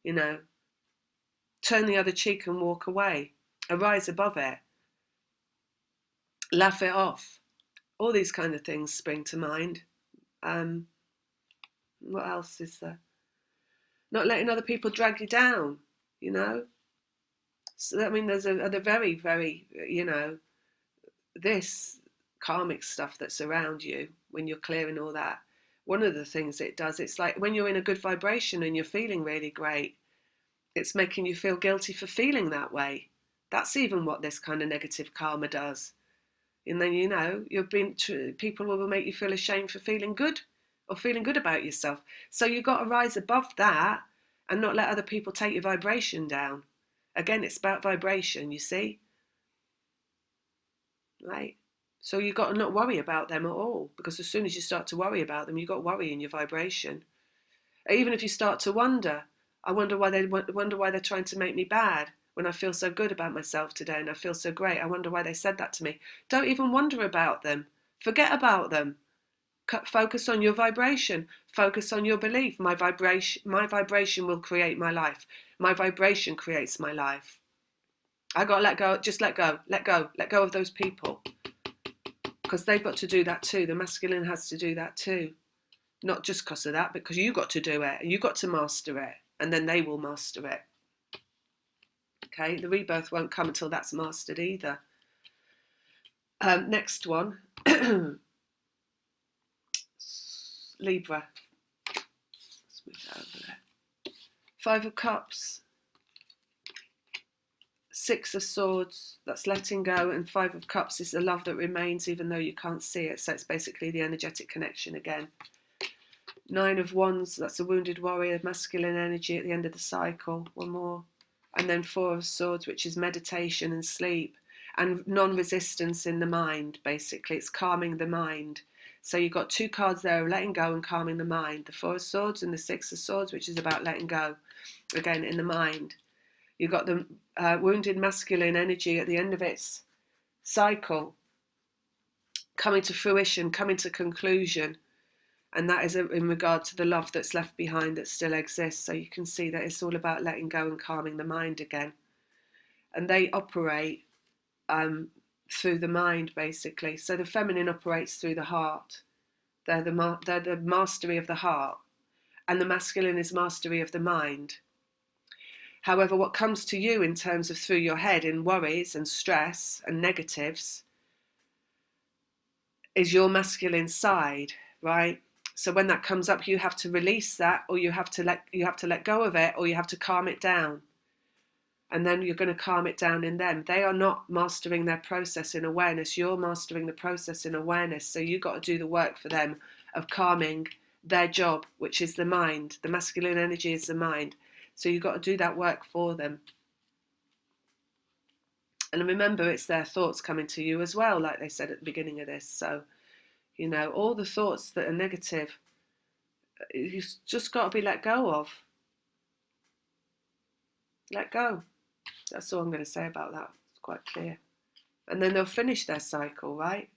Turn the other cheek and walk away, arise above it, laugh it off. All these kind of things spring to mind. What else is there? Not letting other people drag you down, So, there's a very, very, this karmic stuff that's around you when you're clearing all that. One of the things it does, it's like when you're in a good vibration and you're feeling really great, it's making you feel guilty for feeling that way. That's even what this kind of negative karma does. And then, people will make you feel ashamed for feeling good or feeling good about yourself. So you've got to rise above that and not let other people take your vibration down. Again, it's about vibration, you see? Right? So you've got to not worry about them at all, because as soon as you start to worry about them, you've got worry in your vibration. Even if you start to wonder, I wonder why they're trying to make me bad when I feel so good about myself today and I feel so great. I wonder why they said that to me. Don't even wonder about them. Forget about them. Focus on your vibration. Focus on your belief. My vibration will create my life. My vibration creates my life. I got to let go. Just let go. Let go of those people, because they've got to do that too. The masculine has to do that too. Not just because of that, because you got to do it. You got to master it, and then they will master it. Okay, the rebirth won't come until that's mastered either. Next one, Libra. move that over there. Five of Cups, Six of Swords, that's letting go, and Five of Cups is the love that remains even though you can't see it, so it's basically the energetic connection again. Nine of Wands, that's a wounded warrior, masculine energy at the end of the cycle, one more. And then Four of Swords, which is meditation and sleep and non-resistance in the mind, basically. It's calming the mind. So you've got two cards there of letting go and calming the mind. The Four of Swords and the Six of Swords, which is about letting go, again, in the mind. You've got the wounded masculine energy at the end of its cycle, coming to fruition, coming to conclusion. And that is in regard to the love that's left behind that still exists. So you can see that it's all about letting go and calming the mind again. And they operate through the mind, basically. So the feminine operates through the heart. They're the mastery of the heart. And the masculine is mastery of the mind. However, what comes to you in terms of through your head in worries and stress and negatives is your masculine side, right? So when that comes up, you have to release that, or you have to let go of it, or you have to calm it down. And then you're going to calm it down in them. They are not mastering their process in awareness. You're mastering the process in awareness. So you've got to do the work for them of calming their job, which is the mind. The masculine energy is the mind. So you've got to do that work for them. And remember, it's their thoughts coming to you as well, like they said at the beginning of this. So, you know, all the thoughts that are negative, you've just got to be let go of. Let go. That's all I'm going to say about that. It's quite clear. And then they'll finish their cycle, right?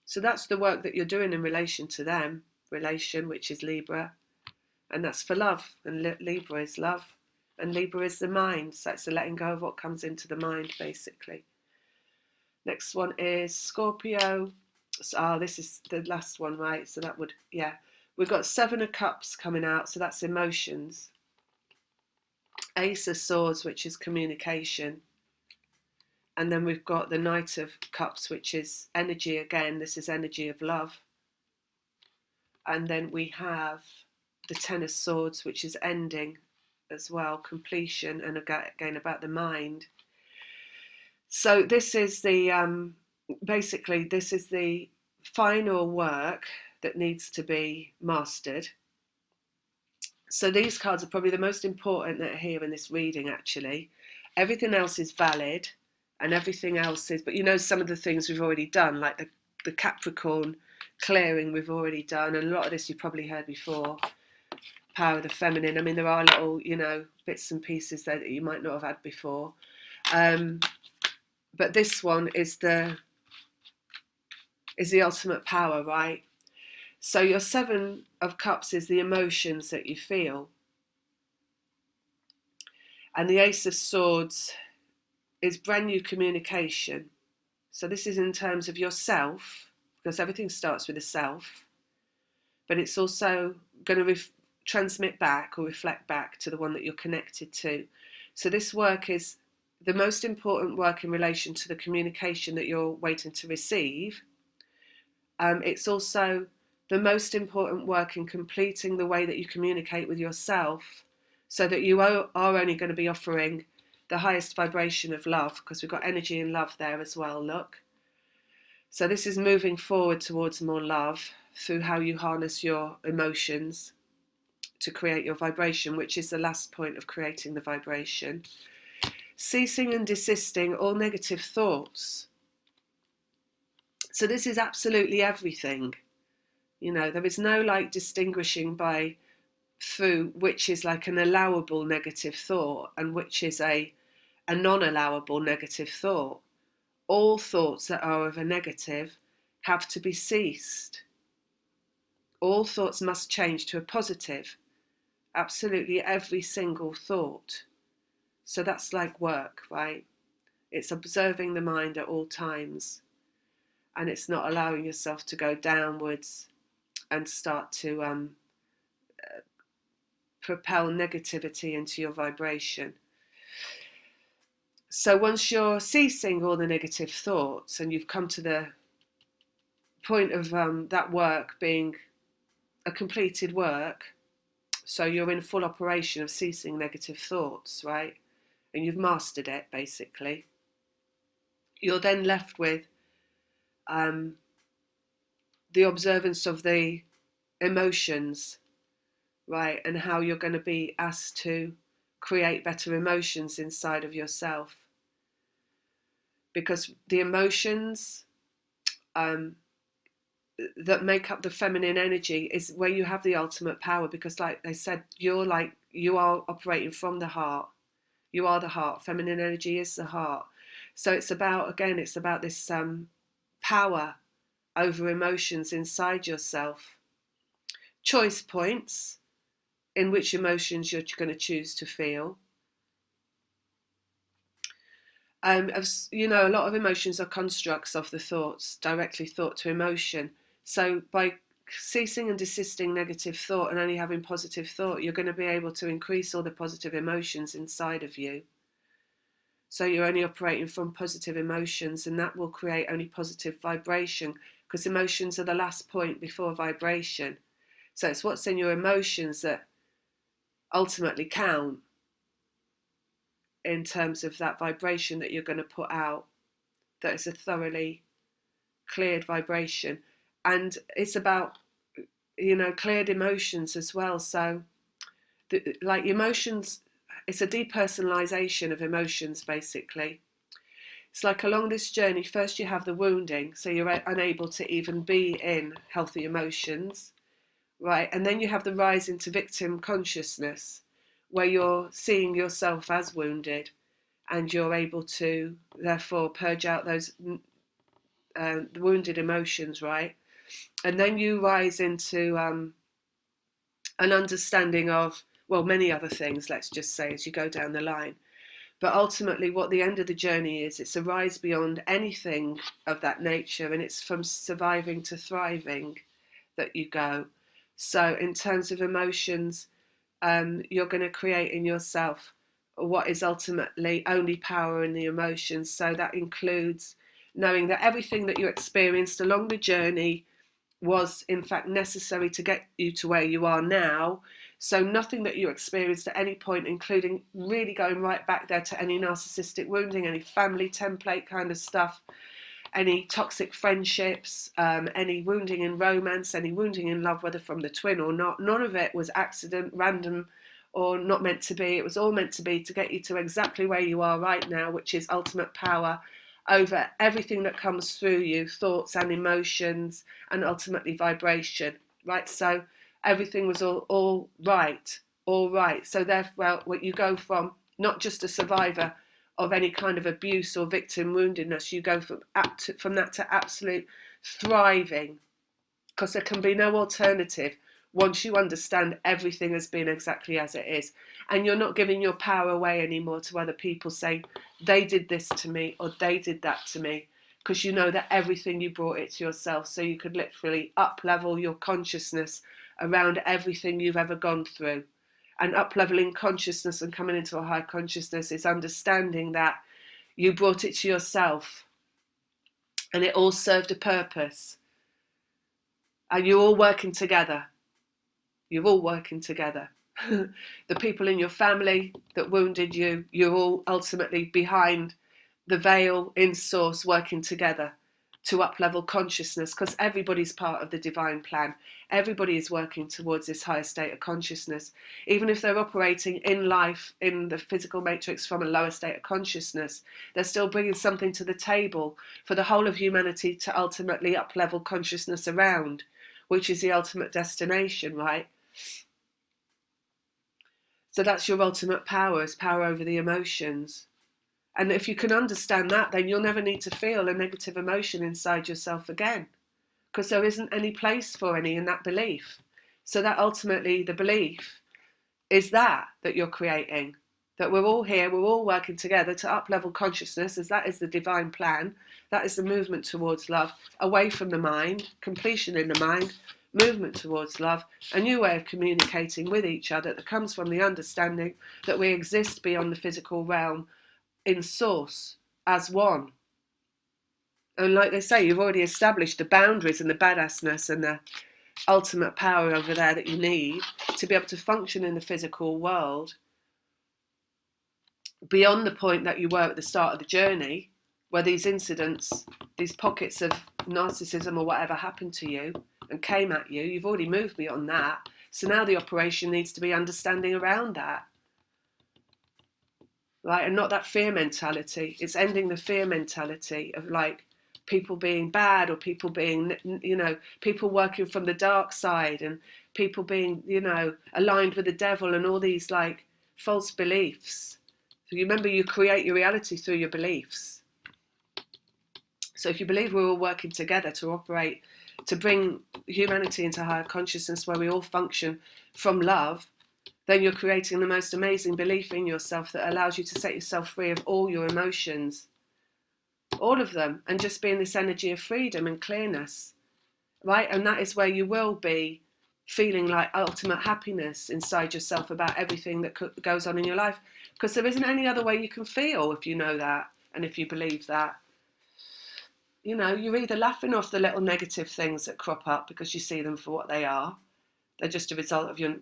So that's the work that you're doing in relation to them. Relation, which is Libra. And that's for love. And Libra is love. And Libra is the mind. So it's the letting go of what comes into the mind, basically. Next one is Scorpio. So, this is the last one, right? So that would, yeah. We've got Seven of Cups coming out. So that's emotions. Ace of Swords, which is communication. And then we've got the Knight of Cups, which is energy again. This is energy of love. And then we have the Ten of Swords, which is ending as well, completion, and again about the mind. So this is the, basically, this is the final work that needs to be mastered. So these cards are probably the most important that are here in this reading, actually. Everything else is valid and everything else is, but you know, some of the things we've already done, like the Capricorn clearing we've already done, and a lot of this you've probably heard before. Power of the feminine. I mean, there are little, you know, bits and pieces there that you might not have had before. But this one is the ultimate power, right? So your Seven of Cups is the emotions that you feel. And the Ace of Swords is brand new communication. So this is in terms of yourself, because everything starts with a self, but it's also going to transmit back or reflect back to the one that you're connected to. So this work is the most important work in relation to the communication that you're waiting to receive. It's also the most important work in completing the way that you communicate with yourself, so that you are only going to be offering the highest vibration of love, because we've got energy and love there as well, look. So this is moving forward towards more love through how you harness your emotions to create your vibration, which is the last point of creating the vibration. Ceasing and desisting all negative thoughts. So this is absolutely everything. You know, there is no like distinguishing through which is like an allowable negative thought and which is a non-allowable negative thought. All thoughts that are of a negative have to be ceased. All thoughts must change to a positive. Absolutely every single thought. So that's like work, right? It's observing the mind at all times. And it's not allowing yourself to go downwards and start to propel negativity into your vibration. So once you're ceasing all the negative thoughts and you've come to the point of that work being a completed work So you're in full operation of ceasing negative thoughts, right? And you've mastered it, basically. You're then left with the observance of the emotions, right? And how you're going to be asked to create better emotions inside of yourself. Because the emotions that make up the feminine energy is where you have the ultimate power, because like they said, you are operating from the heart. You are the heart. Feminine energy is the heart. So it's about this power over emotions inside yourself. Choice points in which emotions you're going to choose to feel. A lot of emotions are constructs of the thoughts, directly thought to emotion. So by ceasing and desisting negative thought and only having positive thought, you're going to be able to increase all the positive emotions inside of you. So you're only operating from positive emotions, and that will create only positive vibration, because emotions are the last point before vibration. So it's what's in your emotions that ultimately count in terms of that vibration that you're going to put out, that is a thoroughly cleared vibration. And it's about, cleared emotions as well. So like emotions, it's a depersonalization of emotions, basically. It's like along this journey, first you have the wounding, so you're unable to even be in healthy emotions, right? And then you have the rise into victim consciousness, where you're seeing yourself as wounded, and you're able to therefore purge out those wounded emotions, right? And then you rise into an understanding of, well, many other things, let's just say, as you go down the line. But ultimately, what the end of the journey is, it's a rise beyond anything of that nature, and it's from surviving to thriving that you go. So in terms of emotions, you're going to create in yourself what is ultimately only power in the emotions. So that includes knowing that everything that you experienced along the journey was in fact necessary to get you to where you are now. So nothing that you experienced at any point, including really going right back there to any narcissistic wounding, any family template kind of stuff, any toxic friendships, any wounding in romance, any wounding in love, whether from the twin or not, none of it was accident, random, or not meant to be. It was all meant to be to get you to exactly where you are right now, which is ultimate power over everything that comes through you, thoughts and emotions, and ultimately vibration, right? So everything was all right. So therefore, you go from not just a survivor of any kind of abuse or victim woundedness, you go from that to absolute thriving, because there can be no alternative once you understand everything has been exactly as it is, and you're not giving your power away anymore to other people saying they did this to me or they did that to me, because you know that everything, you brought it to yourself. So you could literally up level your consciousness around everything you've ever gone through. And up leveling consciousness and coming into a high consciousness is understanding that you brought it to yourself and it all served a purpose, and you're all working together. You're all working together. The people in your family that wounded you, you're all ultimately behind the veil in source, working together to up-level consciousness, because everybody's part of the divine plan. Everybody is working towards this higher state of consciousness. Even if they're operating in life, in the physical matrix from a lower state of consciousness, they're still bringing something to the table for the whole of humanity to ultimately up-level consciousness around, which is the ultimate destination, right? So that's your ultimate power, is power over the emotions. And if you can understand that, then you'll never need to feel a negative emotion inside yourself again, because there isn't any place for any in that belief. So that ultimately the belief is that you're creating, that we're all here, we're all working together to up-level consciousness, as that is the divine plan. That is the movement towards love, away from the mind, completion in the mind, movement towards love, a new way of communicating with each other that comes from the understanding that we exist beyond the physical realm in source as one. And like they say, you've already established the boundaries and the badassness and the ultimate power over there that you need. to be able to function in the physical world beyond the point that you were at the start of the journey, where these incidents, these pockets of narcissism or whatever happened to you and came at you, you've already moved beyond that. So now the operation needs to be understanding around that. Right? And not that fear mentality. It's ending the fear mentality of like people being bad or people being, people working from the dark side and people being, aligned with the devil and all these like false beliefs. So you remember, you create your reality through your beliefs. So if you believe we're all working together to operate, to bring humanity into higher consciousness where we all function from love, then you're creating the most amazing belief in yourself that allows you to set yourself free of all your emotions, all of them, and just be in this energy of freedom and clearness, right? And that is where you will be feeling like ultimate happiness inside yourself about everything that goes on in your life, because there isn't any other way you can feel if you know that and if you believe that. You're either laughing off the little negative things that crop up because you see them for what they are. They're just a result of your,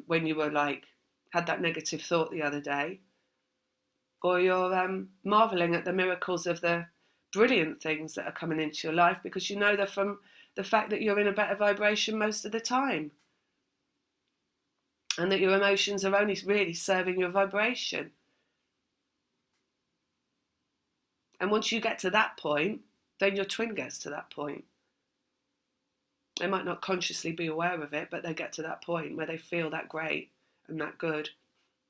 when you were like, had that negative thought the other day, or you're marveling at the miracles of the brilliant things that are coming into your life because you know they're from the fact that you're in a better vibration most of the time, and that your emotions are only really serving your vibration. And once you get to that point, then your twin gets to that point. They might not consciously be aware of it, but they get to that point where they feel that great and that good,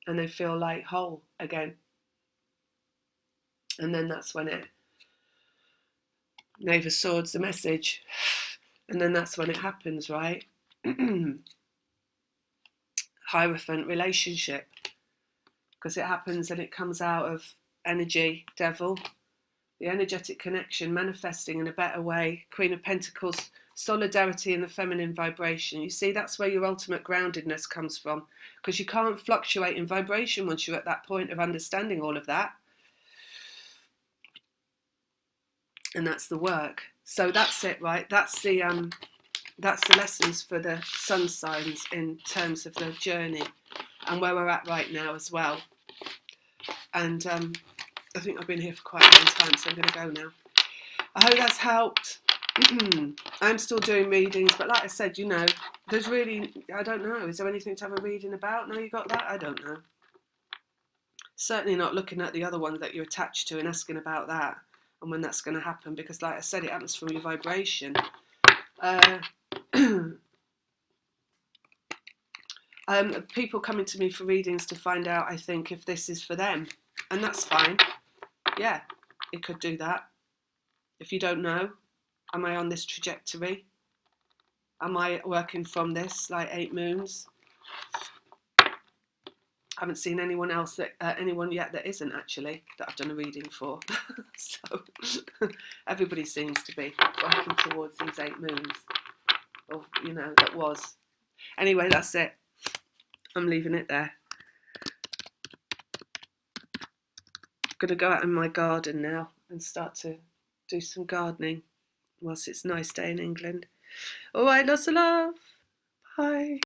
and they feel like whole again. And then that's when it, Knave of Swords, the message, and then that's when it happens, right? Hierophant relationship, because it happens and it comes out of energy, devil, the energetic connection manifesting in a better way, Queen of Pentacles, solidarity in the feminine vibration. You see, that's where your ultimate groundedness comes from, because you can't fluctuate in vibration once you're at that point of understanding all of that. And that's the work. So that's it, right? That's the lessons for the sun signs in terms of the journey and where we're at right now as well. And I think I've been here for quite a long time, so I'm going to go now. I hope that's helped. I'm still doing readings, but like I said, there's really, I don't know, is there anything to have a reading about? Now you got that? I don't know. Certainly not looking at the other one that you're attached to and asking about that and when that's going to happen, because like I said, it happens from your vibration. People coming to me for readings to find out, I think, if this is for them, and that's fine. Yeah, it could do that. If you don't know, am I on this trajectory? Am I working from this, like 8 moons? I haven't seen anyone yet that isn't, actually, that I've done a reading for. So everybody seems to be working towards these 8 moons, or that was. Anyway, that's it. I'm leaving it there. I'm going to go out in my garden now and start to do some gardening whilst it's a nice day in England. All right, lots of love. Bye.